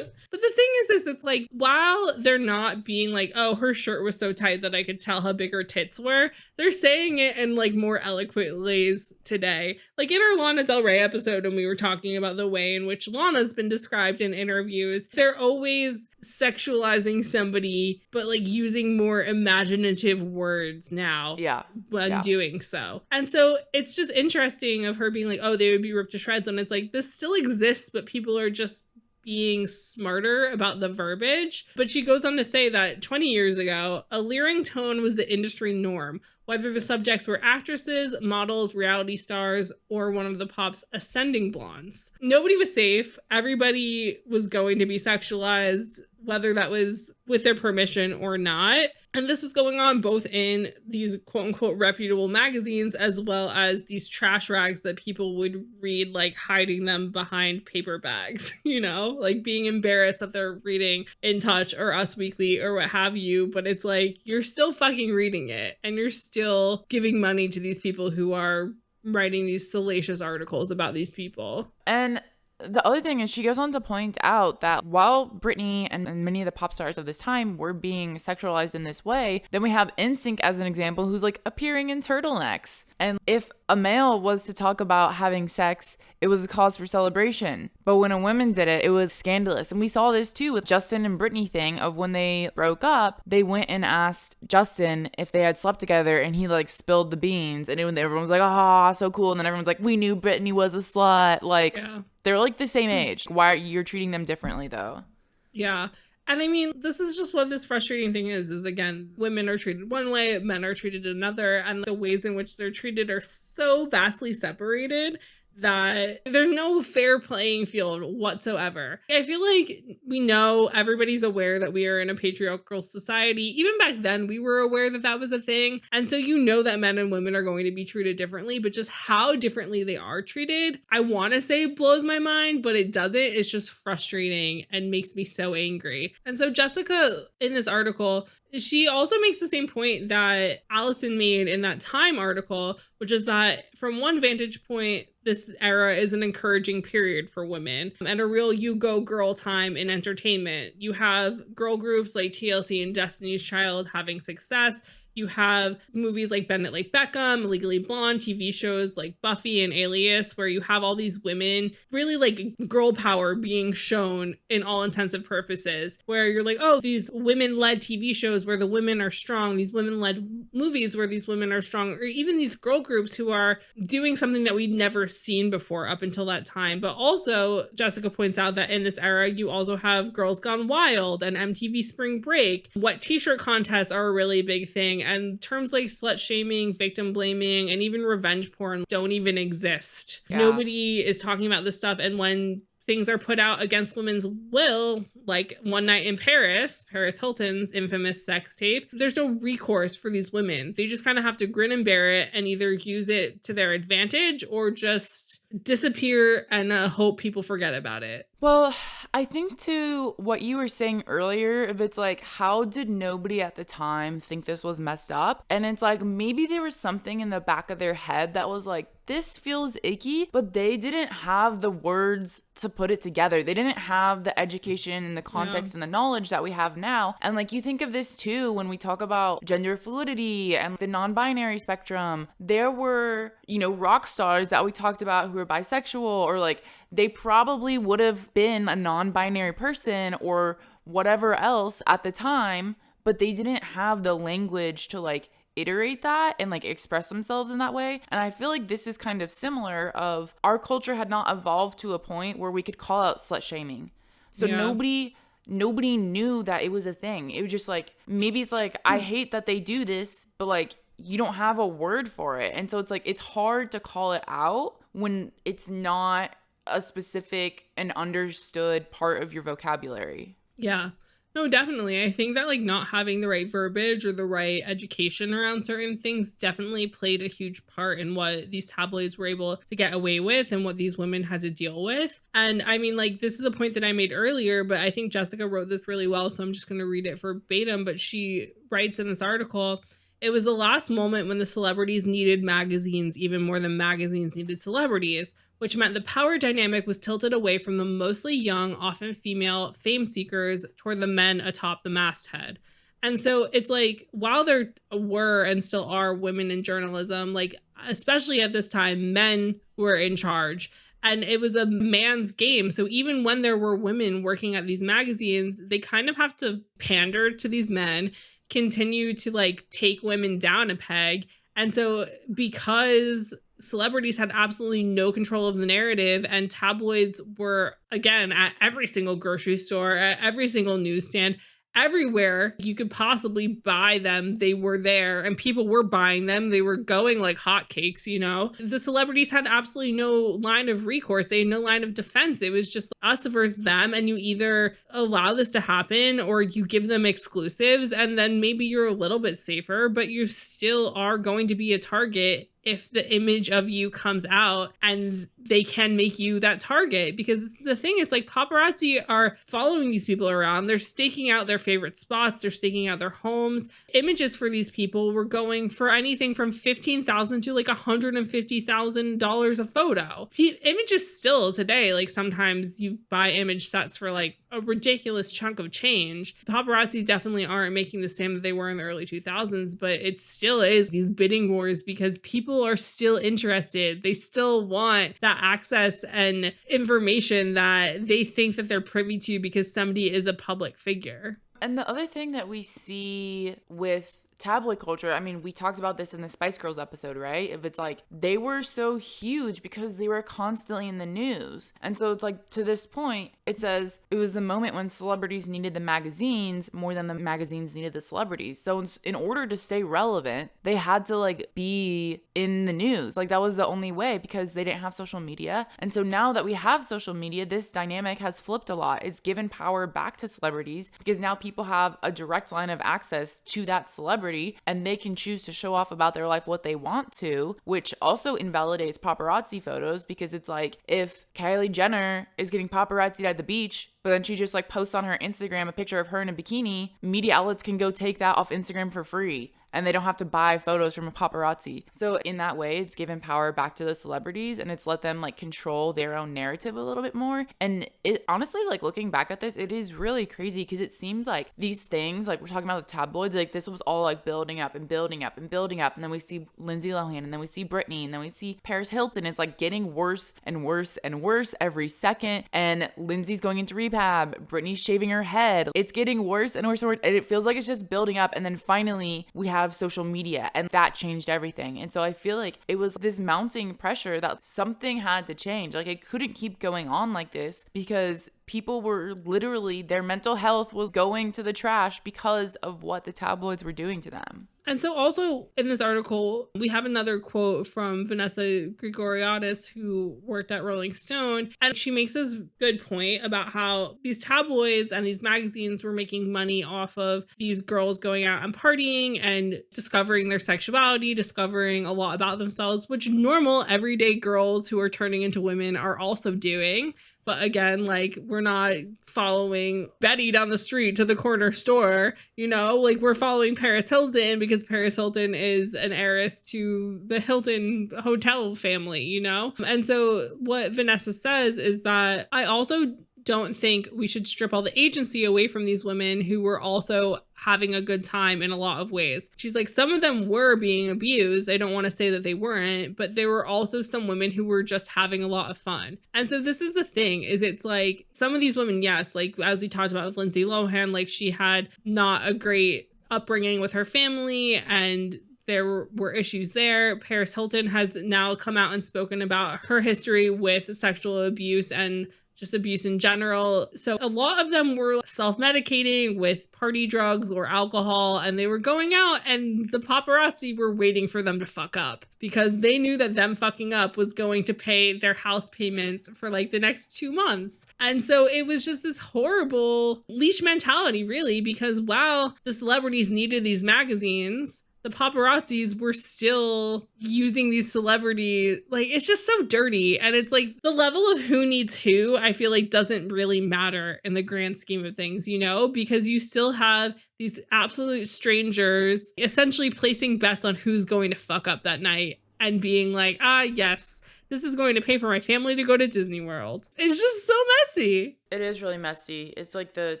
But the thing is it's like, while they're not being like, oh, her shirt was so tight that I could tell how big her tits were, they're saying it in like more eloquent ways today. Like in our Lana Del Rey episode, when we were talking about the way in which Lana's been described in interviews, they're always sexualizing somebody, but like using more imaginative words now. Yeah. When doing so. And so it's just interesting of her being like, oh, they would be ripped to shreds. And it's like, this still exists, but people are just being smarter about the verbiage. But she goes on to say that 20 years ago, a leering tone was the industry norm, whether the subjects were actresses, models, reality stars, or one of the pop's ascending blondes. Nobody was safe. Everybody was going to be sexualized, whether that was with their permission or not. And this was going on both in these quote unquote reputable magazines, as well as these trash rags that people would read, like hiding them behind paper bags, you know, like being embarrassed that they're reading In Touch or Us Weekly or what have you. But it's like, you're still fucking reading it, and you're still giving money to these people who are writing these salacious articles about these people. And the other thing is, she goes on to point out that while Britney and many of the pop stars of this time were being sexualized in this way, then we have NSYNC as an example, who's like appearing in turtlenecks. And if a male was to talk about having sex, it was a cause for celebration. But when a woman did it, it was scandalous. And we saw this too with Justin and Britney thing of when they broke up, they went and asked Justin if they had slept together, and he like spilled the beans, and everyone was like, so cool. And then everyone's like, we knew Britney was a slut. Like, yeah. They're like the same age. Why are you treating them differently though? Yeah. And I mean, this is just what this frustrating thing is again, women are treated one way, men are treated another, and the ways in which they're treated are so vastly separated that there's no fair playing field whatsoever. I feel like we know, everybody's aware that we are in a patriarchal society. Even back then, we were aware that that was a thing. And so you know that men and women are going to be treated differently, but just how differently they are treated, I want to say blows my mind, but it doesn't. It's just frustrating and makes me so angry. And so Jessica, in this article, she also makes the same point that Allison made in that Time article, which is that from one vantage point, this era is an encouraging period for women and a real you go girl time in entertainment. You have girl groups like TLC and Destiny's Child having success. You have movies like Bend It Like Beckham, Legally Blonde, TV shows like Buffy and Alias, where you have all these women, really like girl power being shown in all intensive purposes, where you're like, oh, these women-led TV shows where the women are strong, these women-led movies where these women are strong, or even these girl groups who are doing something that we'd never seen before up until that time. But also, Jessica points out that in this era, you also have Girls Gone Wild and MTV Spring Break. What t-shirt contests are a really big thing. And terms like slut shaming, victim blaming, and even revenge porn don't even exist. Yeah. Nobody is talking about this stuff. And when things are put out against women's will, like One Night in Paris Hilton's infamous sex tape, there's no recourse for these women. They just kind of have to grin and bear it and either use it to their advantage or just disappear and hope people forget about it. Well, I think to what you were saying earlier, if it's like, how did nobody at the time think this was messed up? And it's like, maybe there was something in the back of their head that was like, this feels icky, but they didn't have the words to put it together. They didn't have the education and the context and the knowledge that we have now. And like, you think of this too, when we talk about gender fluidity and the non-binary spectrum, there were, you know, rock stars that we talked about who were bisexual, or like, they probably would have been a non-binary person or whatever else at the time, but they didn't have the language to like iterate that and like express themselves in that way. And I feel like this is kind of similar of our culture had not evolved to a point where we could call out slut shaming. So nobody knew that it was a thing. It was just like, maybe it's like, I hate that they do this, but like, you don't have a word for it. And so it's like, it's hard to call it out when it's not a specific and understood part of your vocabulary. Yeah. No, definitely. I think that like not having the right verbiage or the right education around certain things definitely played a huge part in what these tabloids were able to get away with and what these women had to deal with. And I mean, like, this is a point that I made earlier, but I think Jessica wrote this really well, so I'm just going to read it verbatim. But she writes in this article, "It was the last moment when the celebrities needed magazines even more than magazines needed celebrities, which meant the power dynamic was tilted away from the mostly young, often female fame seekers toward the men atop the masthead." And so it's like, while there were and still are women in journalism, like, especially at this time, men were in charge. And it was a man's game. So even when there were women working at these magazines, they kind of have to pander to these men, continue to like take women down a peg. And so because celebrities had absolutely no control of the narrative, and tabloids were, again, at every single grocery store, at every single newsstand, everywhere you could possibly buy them, they were there, and people were buying them. They were going like hotcakes, you know? The celebrities had absolutely no line of recourse. They had no line of defense. It was just us versus them, and you either allow this to happen or you give them exclusives, and then maybe you're a little bit safer, but you still are going to be a target if the image of you comes out, and they can make you that target. Because this is the thing, it's like paparazzi are following these people around. They're staking out their favorite spots. They're staking out their homes. Images for these people were going for anything from $15,000 to like $150,000 a photo. Images still today, like sometimes you buy image sets for like a ridiculous chunk of change. Paparazzi definitely aren't making the same that they were in the early 2000s, but it still is these bidding wars because people are still interested. They still want that access and information that they think that they're privy to because somebody is a public figure. And the other thing that we see with tabloid culture, I mean, we talked about this in the Spice Girls episode, right? If it's like, they were so huge because they were constantly in the news. And so it's like, to this point, it says it was the moment when celebrities needed the magazines more than the magazines needed the celebrities. So in order to stay relevant, they had to like be in the news. Like, that was the only way because they didn't have social media. And so now that we have social media, this dynamic has flipped a lot. It's given power back to celebrities because now people have a direct line of access to that celebrity, and they can choose to show off about their life what they want to, which also invalidates paparazzi photos because it's like, if Kylie Jenner is getting paparazzied at the beach, but then she just like posts on her Instagram a picture of her in a bikini, media outlets can go take that off Instagram for free. And they don't have to buy photos from a paparazzi. So in that way, it's given power back to the celebrities, and it's let them like control their own narrative a little bit more. And it honestly, like, looking back at this, it is really crazy because it seems like these things, like we're talking about the tabloids, like this was all like building up and building up and building up. And then we see Lindsay Lohan, and then we see Britney, and then we see Paris Hilton. It's like getting worse and worse and worse every second. And Lindsay's going into rehab. Britney's shaving her head. It's getting worse and worse and worse. And it feels like it's just building up. And then finally we have social media, and that changed everything. And so I feel like it was this mounting pressure that something had to change. Like, it couldn't keep going on like this because people were literally, their mental health was going to the trash because of what the tabloids were doing to them. And so also in this article, we have another quote from Vanessa Grigoriadis, who worked at Rolling Stone. And she makes this good point about how these tabloids and these magazines were making money off of these girls going out and partying and discovering their sexuality, discovering a lot about themselves, which normal everyday girls who are turning into women are also doing. But again, like, we're not following Betty down the street to the corner store, you know, like we're following Paris Hilton because Paris Hilton is an heiress to the Hilton hotel family, you know? And so what Vanessa says is that I also don't think we should strip all the agency away from these women who were also having a good time in a lot of ways. She's like, some of them were being abused. I don't want to say that they weren't, but there were also some women who were just having a lot of fun. And so this is the thing, is it's like some of these women, yes, like as we talked about with Lindsay Lohan, like she had not a great upbringing with her family and there were issues there. Paris Hilton has now come out and spoken about her history with sexual abuse and just abuse in general. So a lot of them were self-medicating with party drugs or alcohol, and they were going out and the paparazzi were waiting for them to fuck up because they knew that them fucking up was going to pay their house payments for like the next 2 months. And so it was just this horrible leash mentality, really, because while the celebrities needed these magazines, the paparazzis were still using these celebrities. Like, it's just so dirty. And it's like the level of who needs who, I feel like doesn't really matter in the grand scheme of things, you know, because you still have these absolute strangers essentially placing bets on who's going to fuck up that night and being like, yes, this is going to pay for my family to go to Disney World. It's just so messy. It is really messy. It's like the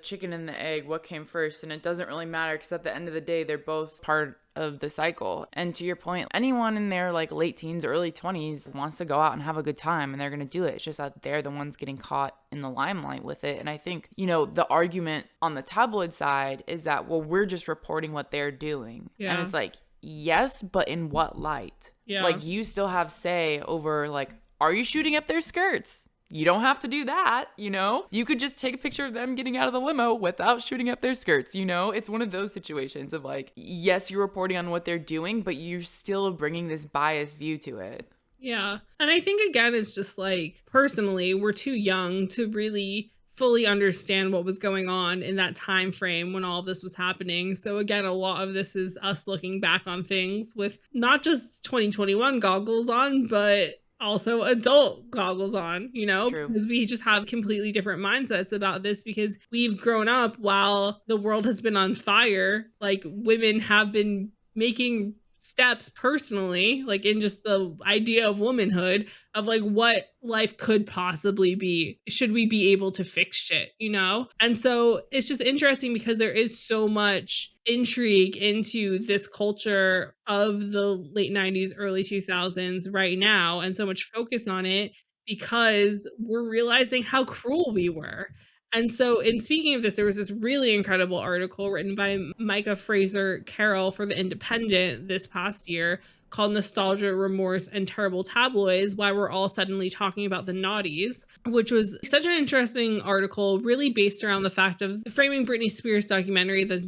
chicken and the egg, what came first? And it doesn't really matter because at the end of the day, they're both part of the cycle. And to your point, anyone in their like late teens, early 20s wants to go out and have a good time and they're going to do it. It's just that they're the ones getting caught in the limelight with it. And I think, you know, the argument on the tabloid side is that, well, we're just reporting what they're doing. Yeah. And it's like, yes, but in what light? Yeah. Like, you still have say over, like, are you shooting up their skirts? You don't have to do that, you know? You could just take a picture of them getting out of the limo without shooting up their skirts, you know? It's one of those situations of like, yes, you're reporting on what they're doing, but you're still bringing this biased view to it. Yeah. And I think, again, it's just like, personally, we're too young to really fully understand what was going on in that time frame when all of this was happening. So again, a lot of this is us looking back on things with not just 2021 goggles on, but also adult goggles on, you know, True. Because we just have completely different mindsets about this because we've grown up while the world has been on fire. Like, women have been making steps personally, like in just the idea of womanhood, of like what life could possibly be. Should we be able to fix shit, you know? And so it's just interesting because there is so much intrigue into this culture of the late 90s, early 2000s right now, and so much focus on it because we're realizing how cruel we were. And so, in speaking of this, there was this really incredible article written by Micah Fraser Carroll for The Independent this past year called Nostalgia, Remorse, and Terrible Tabloids, Why We're All Suddenly Talking About the Naughties, which was such an interesting article, really based around the fact of the Framing Britney Spears documentary that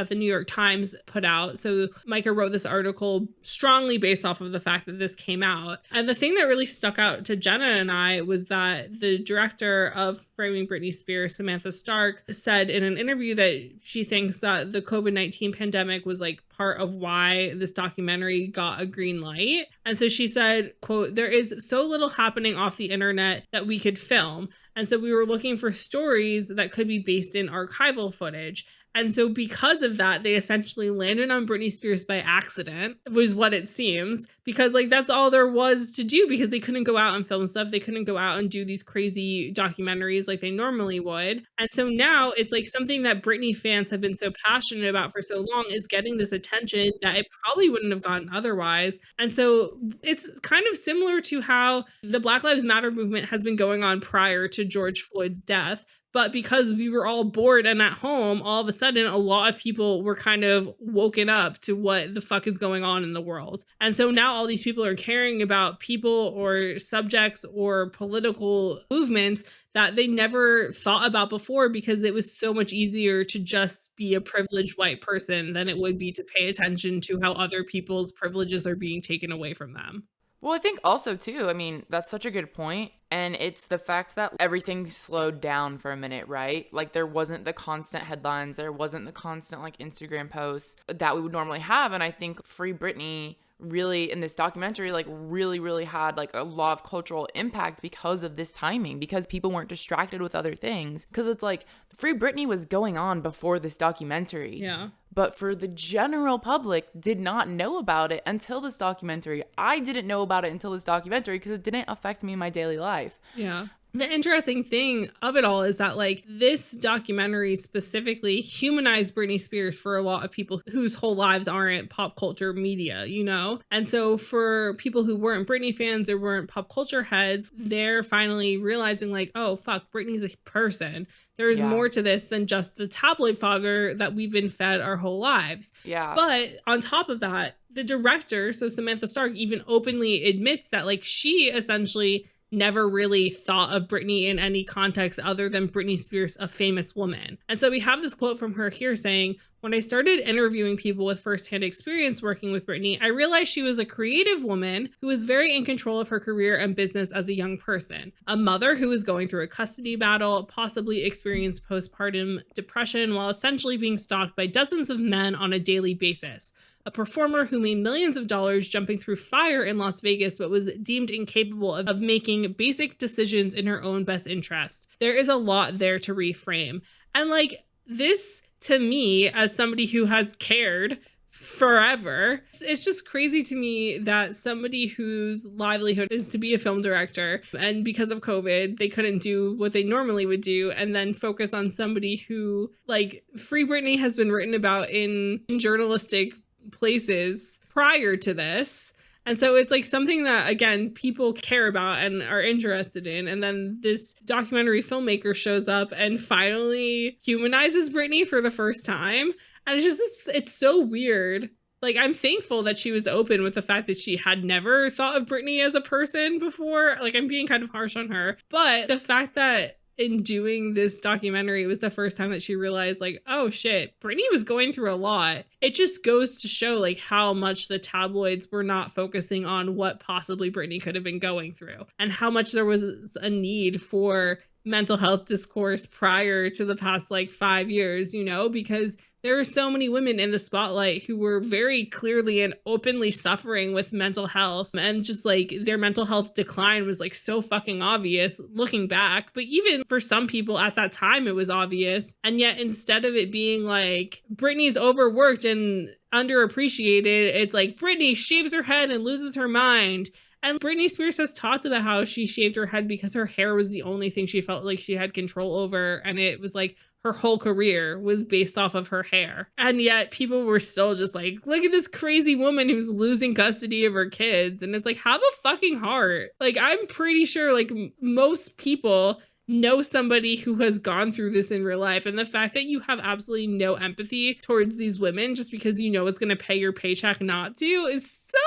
the New York Times put out. So Micah wrote this article strongly based off of the fact that this came out. And the thing that really stuck out to Jenna and I was that the director of Framing Britney Spears, Samantha Stark, said in an interview that she thinks that the COVID-19 pandemic was like part of why this documentary got a green light. And so she said, quote, "There is so little happening off the internet that we could film. And so we were looking for stories that could be based in archival footage. And so because of that, they essentially landed on Britney Spears by accident, was what it seems, because like that's all there was to do because they couldn't go out and film stuff. They couldn't go out and do these crazy documentaries like they normally would. And so now it's like something that Britney fans have been so passionate about for so long is getting this attention that it probably wouldn't have gotten otherwise. And so it's kind of similar to how the Black Lives Matter movement has been going on prior to George Floyd's death. But because we were all bored and at home, all of a sudden, a lot of people were kind of woken up to what the fuck is going on in the world. And so now all these people are caring about people or subjects or political movements that they never thought about before, because it was so much easier to just be a privileged white person than it would be to pay attention to how other people's privileges are being taken away from them. Well, I think also too, I mean, that's such a good point. And it's the fact that everything slowed down for a minute, right? Like there wasn't the constant headlines, there wasn't the constant like Instagram posts that we would normally have. And I think Free Britney really in this documentary like really had like a lot of cultural impact because of this timing, because people weren't distracted with other things, because it's like Free Britney was going on before this documentary. Yeah. But for the general public did not know about it until this documentary. I didn't know about it until this documentary because it didn't affect me in my daily life. Yeah. The interesting thing of it all is that like this documentary specifically humanized Britney Spears for a lot of people whose whole lives aren't pop culture media, you know? And so for people who weren't Britney fans or weren't pop culture heads, they're finally realizing like, oh, fuck, Britney's a person. There's more to this than just the tabloid father that we've been fed our whole lives. Yeah. But on top of that, the director, so Samantha Stark, even openly admits that like she essentially never really thought of Britney in any context other than Britney Spears, a famous woman. And so we have this quote from her here saying, "When I started interviewing people with firsthand experience working with Britney, I realized she was a creative woman who was very in control of her career and business as a young person. A mother who was going through a custody battle, possibly experienced postpartum depression while essentially being stalked by dozens of men on a daily basis. A performer who made millions of dollars jumping through fire in Las Vegas, but was deemed incapable of making basic decisions in her own best interest. There is a lot there to reframe." And like this, to me, as somebody who has cared forever, it's just crazy to me that somebody whose livelihood is to be a film director, and because of COVID, they couldn't do what they normally would do, and then focus on somebody who, like, Free Britney has been written about in journalistic places prior to this. And so it's like something that, again, people care about and are interested in. And then this documentary filmmaker shows up and finally humanizes Britney for the first time. And it's just, it's so weird. Like, I'm thankful that she was open with the fact that she had never thought of Britney as a person before. Like, I'm being kind of harsh on her. But the fact that in doing this documentary, it was the first time that she realized, like, oh shit, Britney was going through a lot. It just goes to show, like, how much the tabloids were not focusing on what possibly Britney could have been going through, and how much there was a need for mental health discourse prior to the past, like, 5 years, you know, because there are so many women in the spotlight who were very clearly and openly suffering with mental health, and just like their mental health decline was like so fucking obvious looking back. But even for some people at that time, it was obvious. And yet instead of it being like Britney's overworked and underappreciated, it's like Britney shaves her head and loses her mind. And Britney Spears has talked about how she shaved her head because her hair was the only thing she felt like she had control over. And it was like her whole career was based off of her hair. And yet people were still just like, look at this crazy woman who's losing custody of her kids. And it's like, have a fucking heart. Like, I'm pretty sure like most people know somebody who has gone through this in real life. And the fact that you have absolutely no empathy towards these women just because you know it's going to pay your paycheck not to is so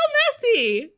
messy.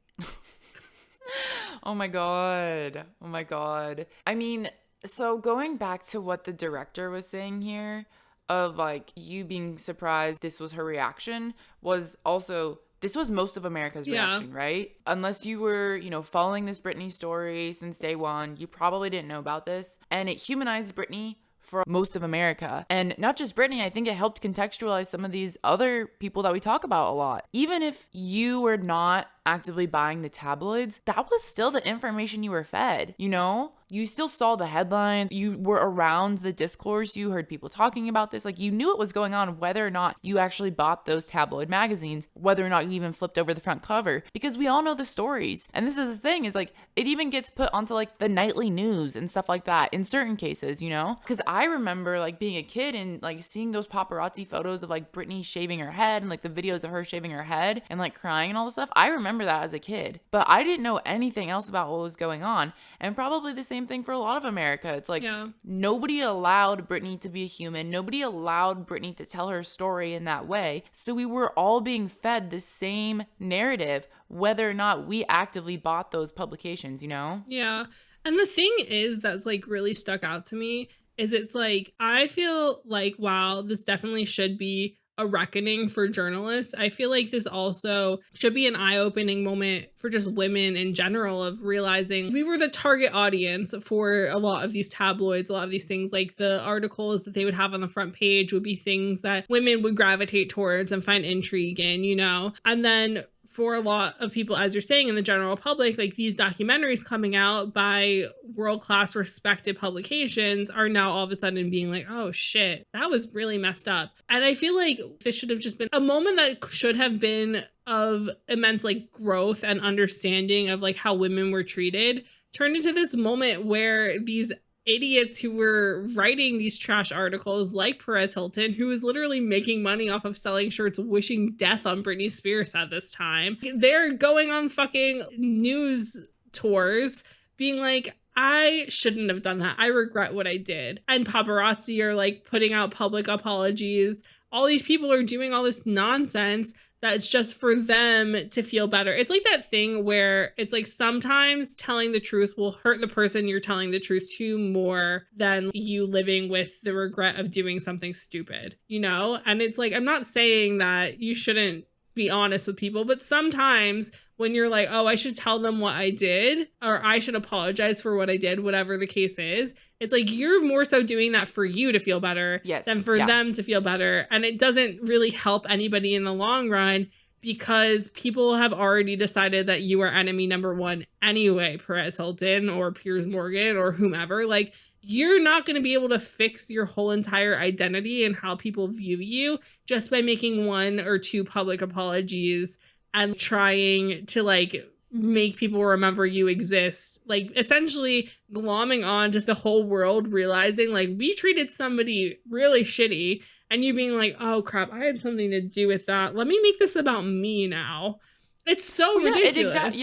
Oh my God. Oh my God. I mean, so going back to what the director was saying here of like you being surprised this was her reaction, was also, this was most of America's reaction, right? Unless you were, you know, following this Britney story since day one, you probably didn't know about this. And it humanized Britney for most of America. And not just Britney, I think it helped contextualize some of these other people that we talk about a lot. Even if you were not actively buying the tabloids, that was still the information you were fed, you know? You still saw the headlines, you were around the discourse, you heard people talking about this, like you knew it was going on whether or not you actually bought those tabloid magazines, whether or not you even flipped over the front cover, because we all know the stories. And this is the thing, is like it even gets put onto like the nightly news and stuff like that in certain cases, you know? Because I remember like being a kid and like seeing those paparazzi photos of like Britney shaving her head and like the videos of her shaving her head and like crying and all this stuff. I remember that as a kid, but I didn't know anything else about what was going on. And probably the same same thing for a lot of America. It's like Yeah. nobody allowed Britney to be a human. Nobody allowed Britney to tell her story in that way. So we were all being fed the same narrative, whether or not we actively bought those publications, you know? Yeah. And the thing is that's like really stuck out to me is it's like, I feel like, wow, this definitely should be a reckoning for journalists. I feel like this also should be an eye-opening moment for just women in general of realizing we were the target audience for a lot of these tabloids, a lot of these things. Like the articles that they would have on the front page would be things that women would gravitate towards and find intrigue in, you know? And then for a lot of people, as you're saying, in the general public, like these documentaries coming out by world-class respected publications are now all of a sudden being like, oh shit, that was really messed up. And I feel like this should have just been a moment that should have been of immense like growth and understanding of like how women were treated, turned into this moment where these idiots who were writing these trash articles like Perez Hilton, who was literally making money off of selling shirts wishing death on Britney Spears at this time. They're going on fucking news tours being like, I shouldn't have done that. I regret what I did. And paparazzi are like putting out public apologies. All these people are doing all this nonsense that's just for them to feel better. It's like that thing where it's like sometimes telling the truth will hurt the person you're telling the truth to more than you living with the regret of doing something stupid, you know? And it's like, I'm not saying that you shouldn't be honest with people, but sometimes when you're like, oh, I should tell them what I did, or I should apologize for what I did, whatever the case is, it's like you're more so doing that for you to feel better than for them to feel better. And it doesn't really help anybody in the long run because people have already decided that you are enemy number one anyway, Perez Hilton or Piers Morgan or whomever. Like, you're not going to be able to fix your whole entire identity and how people view you just by making one or two public apologies and trying to like make people remember you exist. Like essentially glomming on just the whole world realizing like we treated somebody really shitty and you being like, oh crap, I had something to do with that. Let me make this about me now. It's so ridiculous.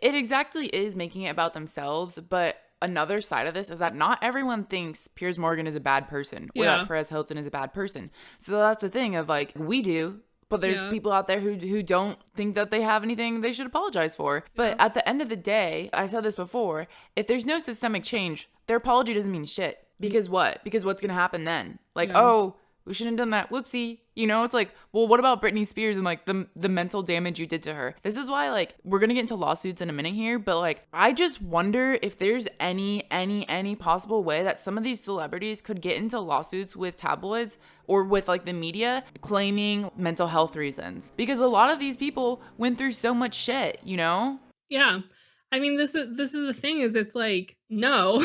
It exactly is making it about themselves, but another side of this is that not everyone thinks Piers Morgan is a bad person or that Perez Hilton is a bad person. So that's the thing of like, we do, but there's people out there who don't think that they have anything they should apologize for. But at the end of the day, I said this before, if there's no systemic change, their apology doesn't mean shit. Because what? Because what's going to happen then? Like, oh, we shouldn't have done that. Whoopsie. You know, it's like, well, what about Britney Spears and like the mental damage you did to her? This is why like we're gonna get into lawsuits in a minute here, but like I just wonder if there's any possible way that some of these celebrities could get into lawsuits with tabloids or with like the media claiming mental health reasons, because a lot of these people went through so much shit, you know? Yeah. I mean, this is the thing is it's like, no,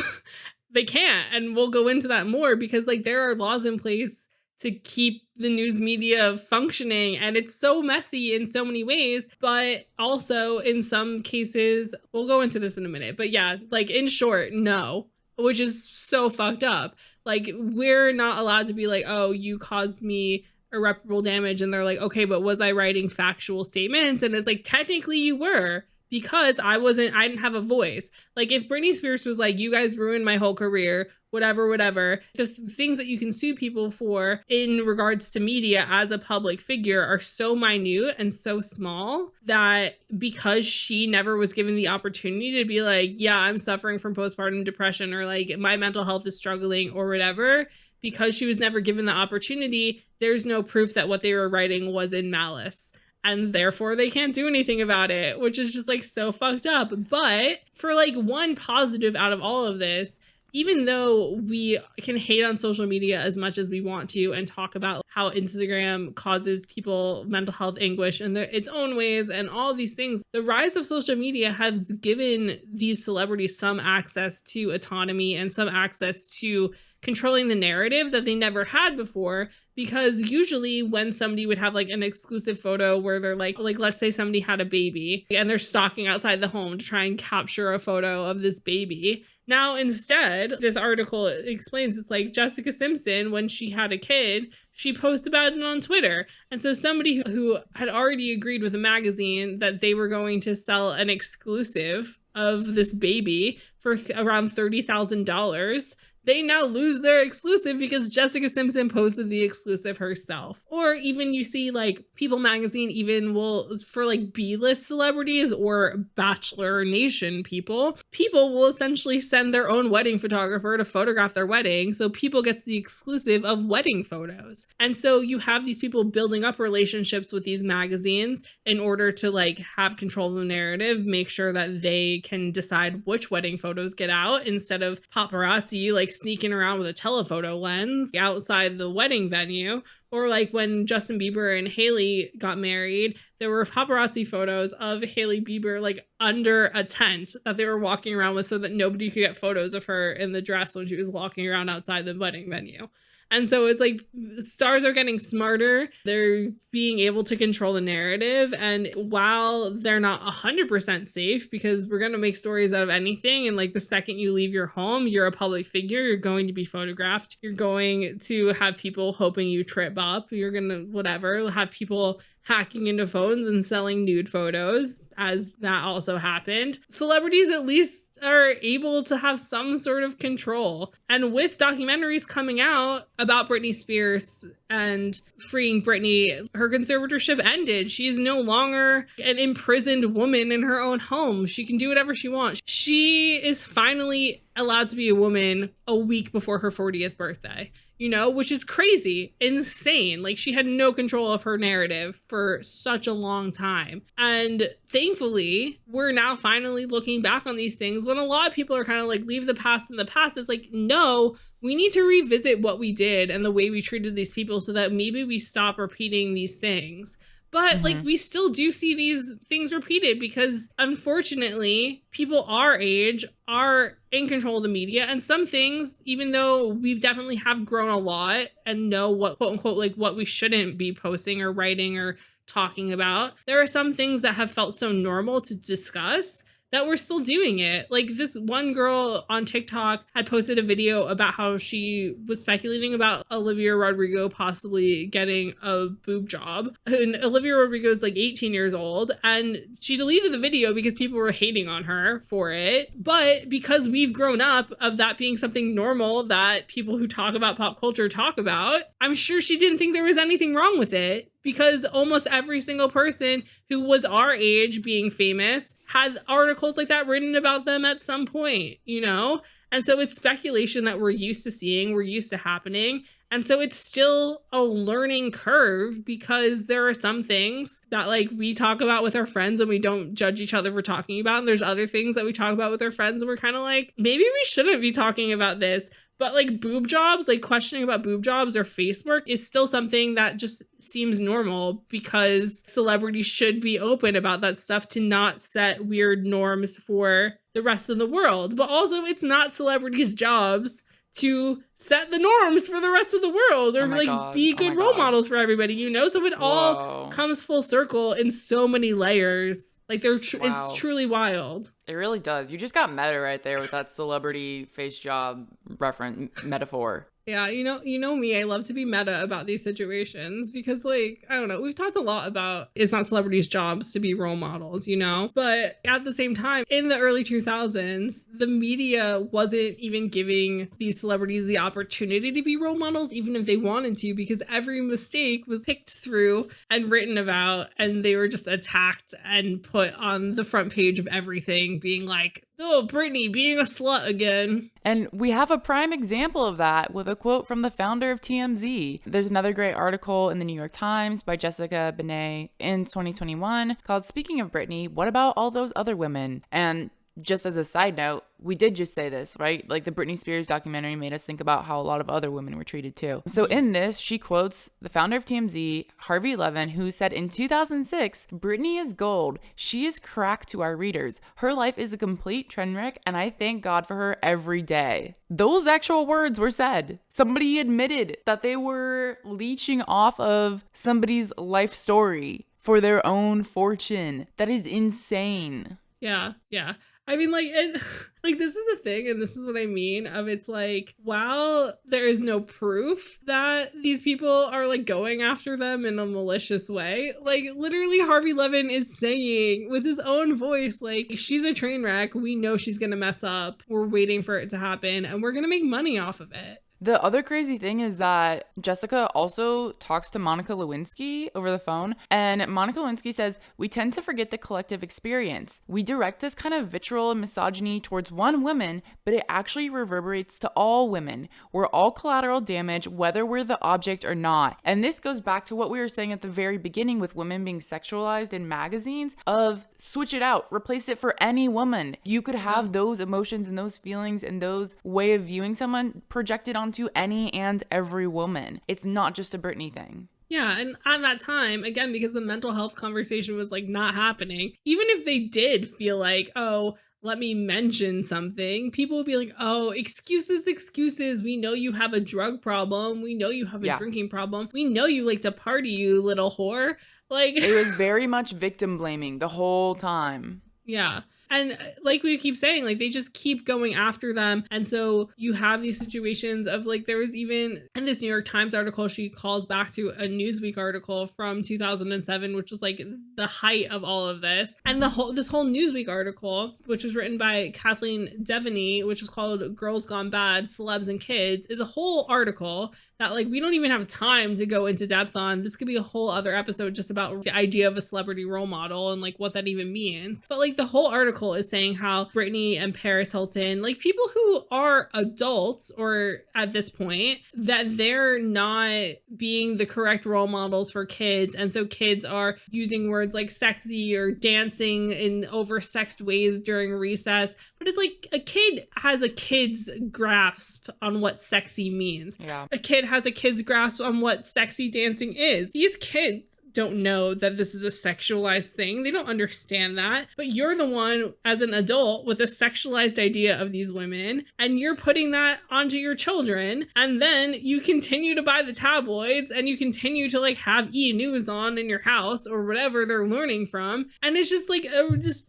they can't. And we'll go into that more because like there are laws in place to keep the news media functioning. And it's so messy in so many ways, but also in some cases, we'll go into this in a minute. But yeah, like in short, no, which is so fucked up. Like we're not allowed to be like, oh, you caused me irreparable damage. And they're like, okay, but was I writing factual statements? And it's like, technically you were. Because I didn't have a voice. Like if Britney Spears was like, you guys ruined my whole career, whatever, the things that you can sue people for in regards to media as a public figure are so minute and so small that because she never was given the opportunity to be like, yeah, I'm suffering from postpartum depression or like my mental health is struggling or whatever, because she was never given the opportunity, there's no proof that what they were writing was in malice. And therefore they can't do anything about it, which is just like so fucked up. But for like one positive out of all of this, even though we can hate on social media as much as we want to and talk about how Instagram causes people mental health anguish in its own ways and all these things, the rise of social media has given these celebrities some access to autonomy and some access to controlling the narrative that they never had before. Because usually when somebody would have like an exclusive photo where they're like let's say somebody had a baby and they're stalking outside the home to try and capture a photo of this baby. Now instead, this article explains it's like Jessica Simpson, when she had a kid, she posted about it on Twitter. And so somebody who had already agreed with a magazine that they were going to sell an exclusive of this baby for around $30,000, they now lose their exclusive because Jessica Simpson posted the exclusive herself. Or even you see like People magazine even will, for like B-list celebrities or Bachelor Nation people will essentially send their own wedding photographer to photograph their wedding. So People gets the exclusive of wedding photos. And so you have these people building up relationships with these magazines in order to like have control of the narrative, make sure that they can decide which wedding photos get out instead of paparazzi like sneaking around with a telephoto lens outside the wedding venue. Or like when Justin Bieber and Hailey got married, there were paparazzi photos of Hailey Bieber like under a tent that they were walking around with so that nobody could get photos of her in the dress when she was walking around outside the wedding venue. And so it's like stars are getting smarter. They're being able to control the narrative. And while they're not 100% safe, because we're going to make stories out of anything. And like the second you leave your home, you're a public figure. You're going to be photographed. You're going to have people hoping you trip up. You're going to whatever, have people hacking into phones and selling nude photos, as that also happened. Celebrities at least are able to have some sort of control. And with documentaries coming out about Britney Spears and freeing Britney, her conservatorship ended. She is no longer an imprisoned woman in her own home. She can do whatever she wants. She is finally allowed to be a woman a week before her 40th birthday. You know, which is crazy, insane. Like she had no control of her narrative for such a long time. And thankfully, we're now finally looking back on these things when a lot of people are kind of like, leave the past in the past. It's like, no, we need to revisit what we did and the way we treated these people so that maybe we stop repeating these things. But like we still do see these things repeated because unfortunately people our age are in control of the media, and some things, even though we've definitely have grown a lot and know what quote unquote like what we shouldn't be posting or writing or talking about, there are some things that have felt so normal to discuss that we're still doing it. Like this one girl on TikTok had posted a video about how she was speculating about Olivia Rodrigo possibly getting a boob job. And Olivia Rodrigo is like 18 years old, and she deleted the video because people were hating on her for it. But because we've grown up of that being something normal that people who talk about pop culture talk about, I'm sure she didn't think there was anything wrong with it. Because almost every single person who was our age being famous had articles like that written about them at some point, you know? And so it's speculation that we're used to seeing, we're used to happening. And so it's still a learning curve because there are some things that like we talk about with our friends and we don't judge each other for talking about. And there's other things that we talk about with our friends and we're kind of like, maybe we shouldn't be talking about this. But like boob jobs, like questioning about boob jobs or face work is still something that just seems normal because celebrities should be open about that stuff to not set weird norms for the rest of the world. But also it's not celebrities' jobs to set the norms for the rest of the world or be good role models for everybody, you know? So it all comes full circle in so many layers. Like it's truly wild. It really does. You just got meta right there with that celebrity face job reference metaphor. Yeah, you know me, I love to be meta about these situations because like, I don't know, we've talked a lot about it's not celebrities' jobs to be role models, you know? But at the same time, in the early 2000s, the media wasn't even giving these celebrities the opportunity to be role models, even if they wanted to, because every mistake was picked through and written about, and they were just attacked and put on the front page of everything, being like, oh, Britney being a slut again. And we have a prime example of that with a quote from the founder of TMZ. There's another great article in the New York Times by Jessica Benet in 2021 called "Speaking of Britney, What About All Those Other Women?" And just as a side note, we did just say this, right? Like the Britney Spears documentary made us think about how a lot of other women were treated too. So in this, she quotes the founder of TMZ, Harvey Levin, who said in 2006, "Britney is gold. She is crack to our readers. Her life is a complete train wreck, and I thank God for her every day." Those actual words were said. Somebody admitted that they were leeching off of somebody's life story for their own fortune. That is insane. Yeah. I mean, like, it, like, this is a thing, and this is what I mean of it's like, while there is no proof that these people are, like, going after them in a malicious way, like, literally Harvey Levin is saying with his own voice, like, she's a train wreck. We know she's gonna mess up. We're waiting for it to happen, and we're gonna make money off of it. The other crazy thing is that Jessica also talks to Monica Lewinsky over the phone, and Monica Lewinsky says, "We tend to forget the collective experience. We direct this kind of vitriol and misogyny towards one woman, but it actually reverberates to all women. We're all collateral damage, whether we're the object or not." And this goes back to what we were saying at the very beginning with women being sexualized in magazines of switch it out, replace it for any woman. You could have those emotions and those feelings and those way of viewing someone projected onto any and every woman. It's not just a Britney thing. Yeah, and at that time, again, because the mental health conversation was like not happening, even if they did feel like, oh, let me mention something, people would be like, oh, excuses. We know you have a drug problem. We know you have a drinking problem. We know you like to party, you little whore. Like, it was very much victim blaming the whole time. Yeah. And like we keep saying, like, they just keep going after them. And so you have these situations of like, there was even in this New York Times article, she calls back to a Newsweek article from 2007, which was like the height of all of this. And this whole Newsweek article, which was written by Kathleen Devaney, which was called Girls Gone Bad, Celebs and Kids, is a whole article that like we don't even have time to go into depth on. This could be a whole other episode just about the idea of a celebrity role model and like what that even means. But like the whole article is saying how Britney and Paris Hilton, like people who are adults or at this point, that they're not being the correct role models for kids. And so kids are using words like sexy or dancing in oversexed ways during recess. But it's like a kid has a kid's grasp on what sexy means. Yeah. A kid has a kid's grasp on what sexy dancing is. These kids don't know that this is a sexualized thing. They don't understand that. But you're the one as an adult with a sexualized idea of these women, and you're putting that onto your children. And then you continue to buy the tabloids and you continue to like have E! News on in your house or whatever they're learning from. And it's just like this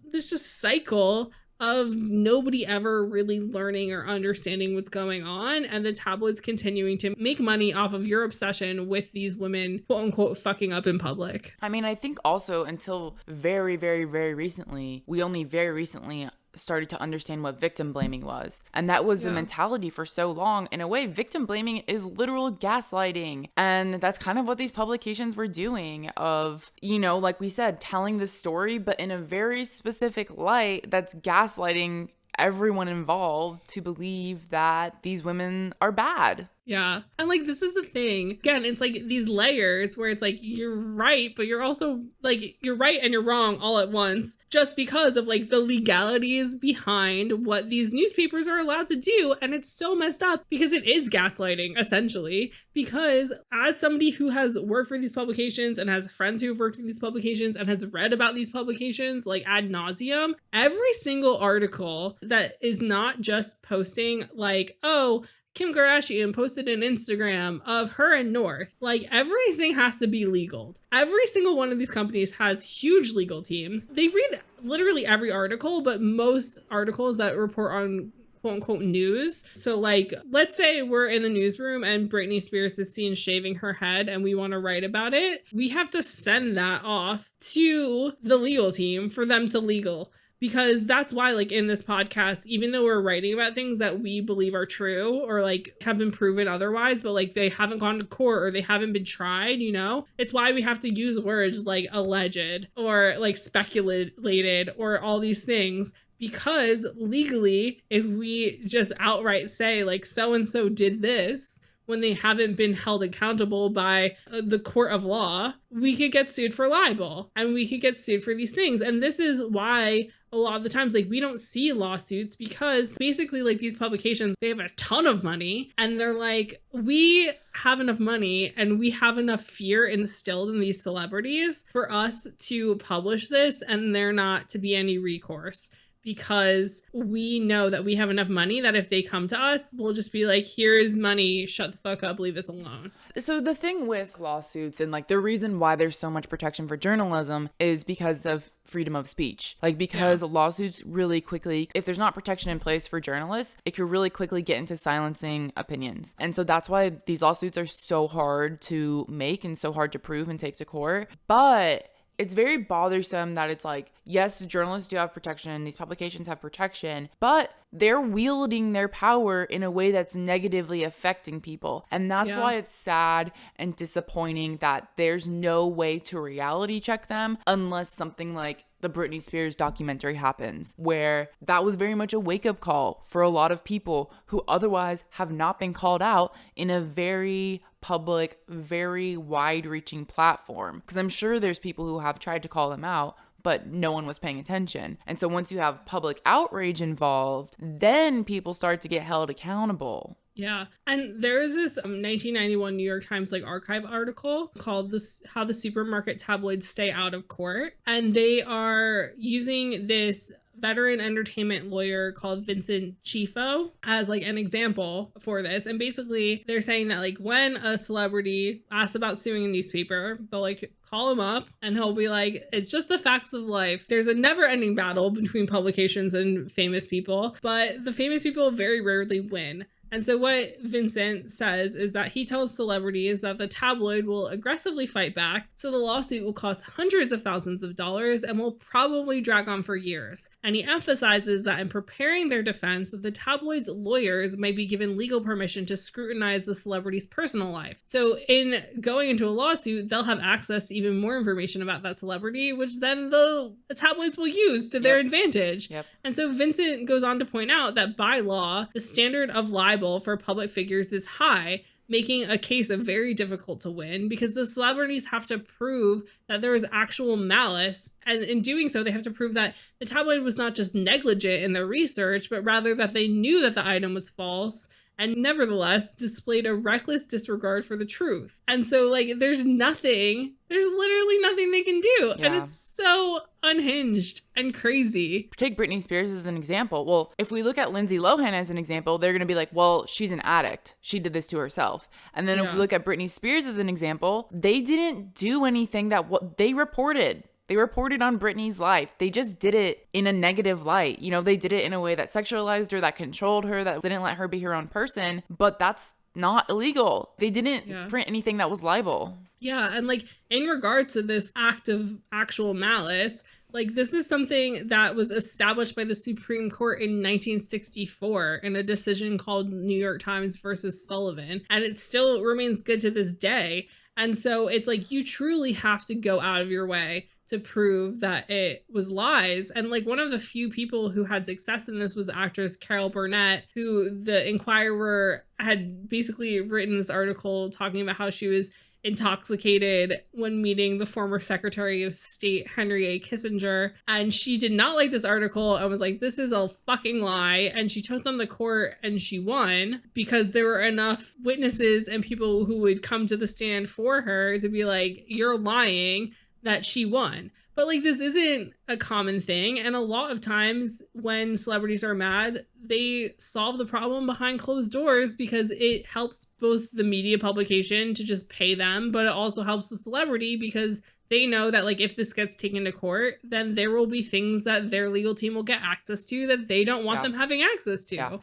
cycle of nobody ever really learning or understanding what's going on, and the tabloids continuing to make money off of your obsession with these women, quote unquote, fucking up in public. I mean, I think also until very, very, very recently, we only very recently started to understand what victim blaming was. And that was the mentality for so long. In a way, victim blaming is literal gaslighting. And that's kind of what these publications were doing of, you know, like we said, telling the story, but in a very specific light that's gaslighting everyone involved to believe that these women are bad. Yeah. And like, this is the thing. Again, it's like these layers where it's like, you're right, but you're also like, you're right and you're wrong all at once, just because of like the legalities behind what these newspapers are allowed to do. And it's so messed up because it is gaslighting, essentially, because as somebody who has worked for these publications and has friends who have worked for these publications and has read about these publications like ad nauseum, every single article that is not just posting like, oh, Kim Kardashian posted an Instagram of her and North. Like, everything has to be legal. Every single one of these companies has huge legal teams. They read literally every article, but most articles that report on quote unquote news. So like, let's say we're in the newsroom and Britney Spears is seen shaving her head and we want to write about it. We have to send that off to the legal team for them to legal. Because that's why, like, in this podcast, even though we're writing about things that we believe are true or like have been proven otherwise, but like they haven't gone to court or they haven't been tried, you know, it's why we have to use words like alleged or like speculated or all these things. Because legally, if we just outright say like so-and-so did this, when they haven't been held accountable by the court of law, we could get sued for libel and we could get sued for these things. And this is why a lot of the times, like, we don't see lawsuits, because basically like these publications, they have a ton of money and they're like, we have enough money and we have enough fear instilled in these celebrities for us to publish this and there not to be any recourse. because we know that we have enough money that if they come to us, we'll just be like, here is money, shut the fuck up, leave us alone. So the thing with lawsuits and like the reason why there's so much protection for journalism is because of freedom of speech. Like because lawsuits really quickly, if there's not protection in place for journalists, it could really quickly get into silencing opinions. And so that's why these lawsuits are so hard to make and so hard to prove and take to court. But it's very bothersome that it's like, yes, journalists do have protection, these publications have protection, but they're wielding their power in a way that's negatively affecting people. And that's why it's sad and disappointing that there's no way to reality check them unless something like the Britney Spears documentary happens, where that was very much a wake-up call for a lot of people who otherwise have not been called out in a very public, very wide-reaching platform. Because I'm sure there's people who have tried to call them out, but no one was paying attention. And so once you have public outrage involved, then people start to get held accountable. Yeah. And there is this 1991 New York Times archive article called How the Supermarket Tabloids Stay Out of Court. And they are using this veteran entertainment lawyer called Vincent Chifo as an example for this. And basically they're saying that when a celebrity asks about suing a newspaper, they'll call him up and he'll be like, it's just the facts of life. There's a never ending battle between publications and famous people, but the famous people very rarely win. And so what Vincent says is that he tells celebrities that the tabloid will aggressively fight back, so the lawsuit will cost hundreds of thousands of dollars and will probably drag on for years. And he emphasizes that in preparing their defense, the tabloid's lawyers might be given legal permission to scrutinize the celebrity's personal life. So in going into a lawsuit, they'll have access to even more information about that celebrity, which then the tabloids will use to their advantage. And so Vincent goes on to point out that by law, the standard of libel for public figures is high, making a case very difficult to win because the celebrities have to prove that there is actual malice. And in doing so, they have to prove that the tabloid was not just negligent in their research, but rather that they knew that the item was false and nevertheless displayed a reckless disregard for the truth. And so there's literally nothing they can do. And it's so unhinged and crazy. Take Britney Spears as an example. Well, if we look at Lindsay Lohan as an example, they're going to be like, well, she's an addict. She did this to herself. And then if we look at Britney Spears as an example, they didn't do anything that what they reported. They reported on Britney's life. They just did it in a negative light. They did it in a way that sexualized her, that controlled her, that didn't let her be her own person. But that's not illegal. They didn't print anything that was libel. Yeah. And in regard to this act of actual malice, this is something that was established by the Supreme Court in 1964 in a decision called New York Times versus Sullivan. And it still remains good to this day. And so it's you truly have to go out of your way to prove that it was lies. And one of the few people who had success in this was actress Carol Burnett, who the Inquirer had basically written this article talking about how she was intoxicated when meeting the former Secretary of State Henry A. Kissinger. And she did not like this article and was like, this is a fucking lie. And she took them to court and she won because there were enough witnesses and people who would come to the stand for her to be like, you're lying, that she won. But this isn't a common thing. And a lot of times when celebrities are mad, they solve the problem behind closed doors because it helps both the media publication to just pay them, but it also helps the celebrity because they know that if this gets taken to court, then there will be things that their legal team will get access to that they don't want them having access to. Yeah.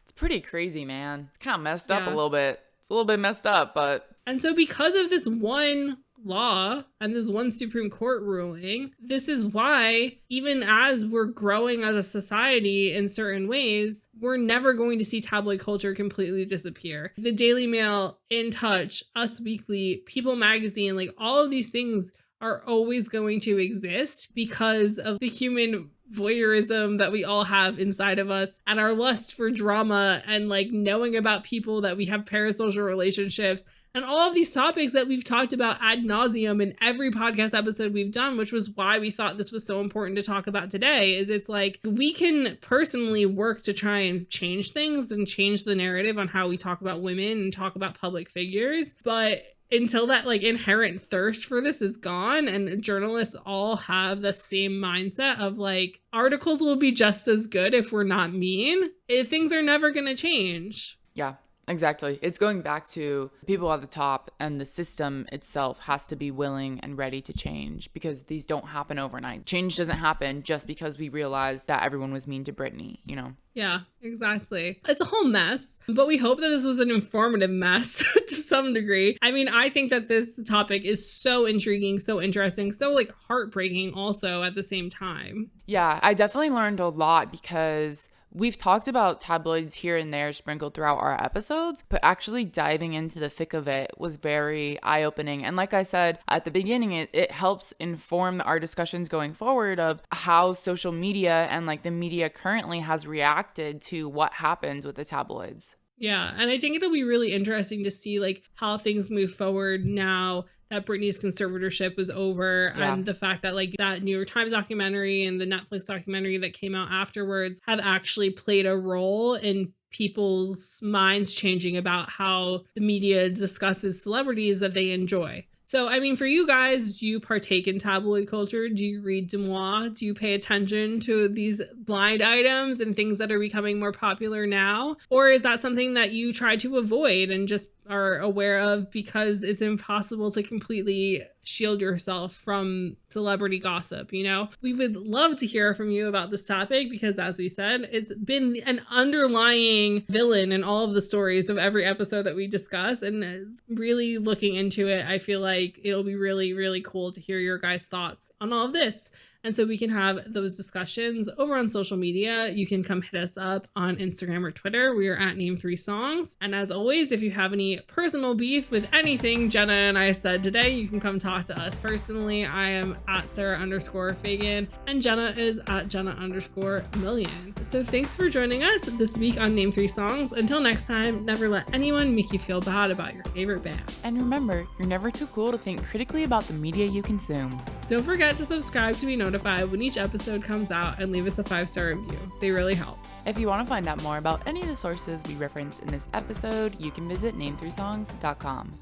It's pretty crazy, man. It's kind of messed up a little bit. It's a little bit messed up, but... And so because of this one law and this one Supreme Court ruling, this is why even as we're growing as a society in certain ways, we're never going to see tabloid culture completely disappear. The Daily Mail, In Touch, Us Weekly, People Magazine, all of these things are always going to exist because of the human voyeurism that we all have inside of us and our lust for drama and knowing about people that we have parasocial relationships. And all of these topics that we've talked about ad nauseum in every podcast episode we've done, which was why we thought this was so important to talk about today, is it's we can personally work to try and change things and change the narrative on how we talk about women and talk about public figures. But until that like inherent thirst for this is gone and journalists all have the same mindset of like articles will be just as good if we're not mean, things are never going to change. Yeah. Exactly. It's going back to people at the top, and the system itself has to be willing and ready to change, because these don't happen overnight. Change doesn't happen just because we realize that everyone was mean to Britney, you know? Yeah, exactly. It's a whole mess, but we hope that this was an informative mess to some degree. I mean, I think that this topic is so intriguing, so interesting, so like heartbreaking also at the same time. Yeah, I definitely learned a lot, because we've talked about tabloids here and there sprinkled throughout our episodes, but actually diving into the thick of it was very eye-opening. And like I said at the beginning, it helps inform our discussions going forward of how social media and like the media currently has reacted to what happened with the tabloids. Yeah, and I think it'll be really interesting to see like how things move forward now that Britney's conservatorship was over, and the fact that like that New York Times documentary and the Netflix documentary that came out afterwards have actually played a role in people's minds changing about how the media discusses celebrities that they enjoy. So, I mean, for you guys, do you partake in tabloid culture? Do you read Deuxmoi? Do you pay attention to these blind items and things that are becoming more popular now? Or is that something that you try to avoid and just are aware of because it's impossible to completely shield yourself from celebrity gossip, you know? We would love to hear from you about this topic because, as we said, it's been an underlying villain in all of the stories of every episode that we discuss, and really looking into it, I feel like it'll be really, really cool to hear your guys' thoughts on all of this. And so we can have those discussions over on social media. You can come hit us up on Instagram or Twitter. We are at Name3Songs. And as always, if you have any personal beef with anything Jenna and I said today, you can come talk to us personally. I am at Sarah_Fagan and Jenna is at Jenna_Million. So thanks for joining us this week on Name3Songs. Until next time, never let anyone make you feel bad about your favorite band. And remember, you're never too cool to think critically about the media you consume. Don't forget to subscribe to be notified when each episode comes out and leave us a 5-star review. They really help. If you want to find out more about any of the sources we referenced in this episode, you can visit name3songs.com.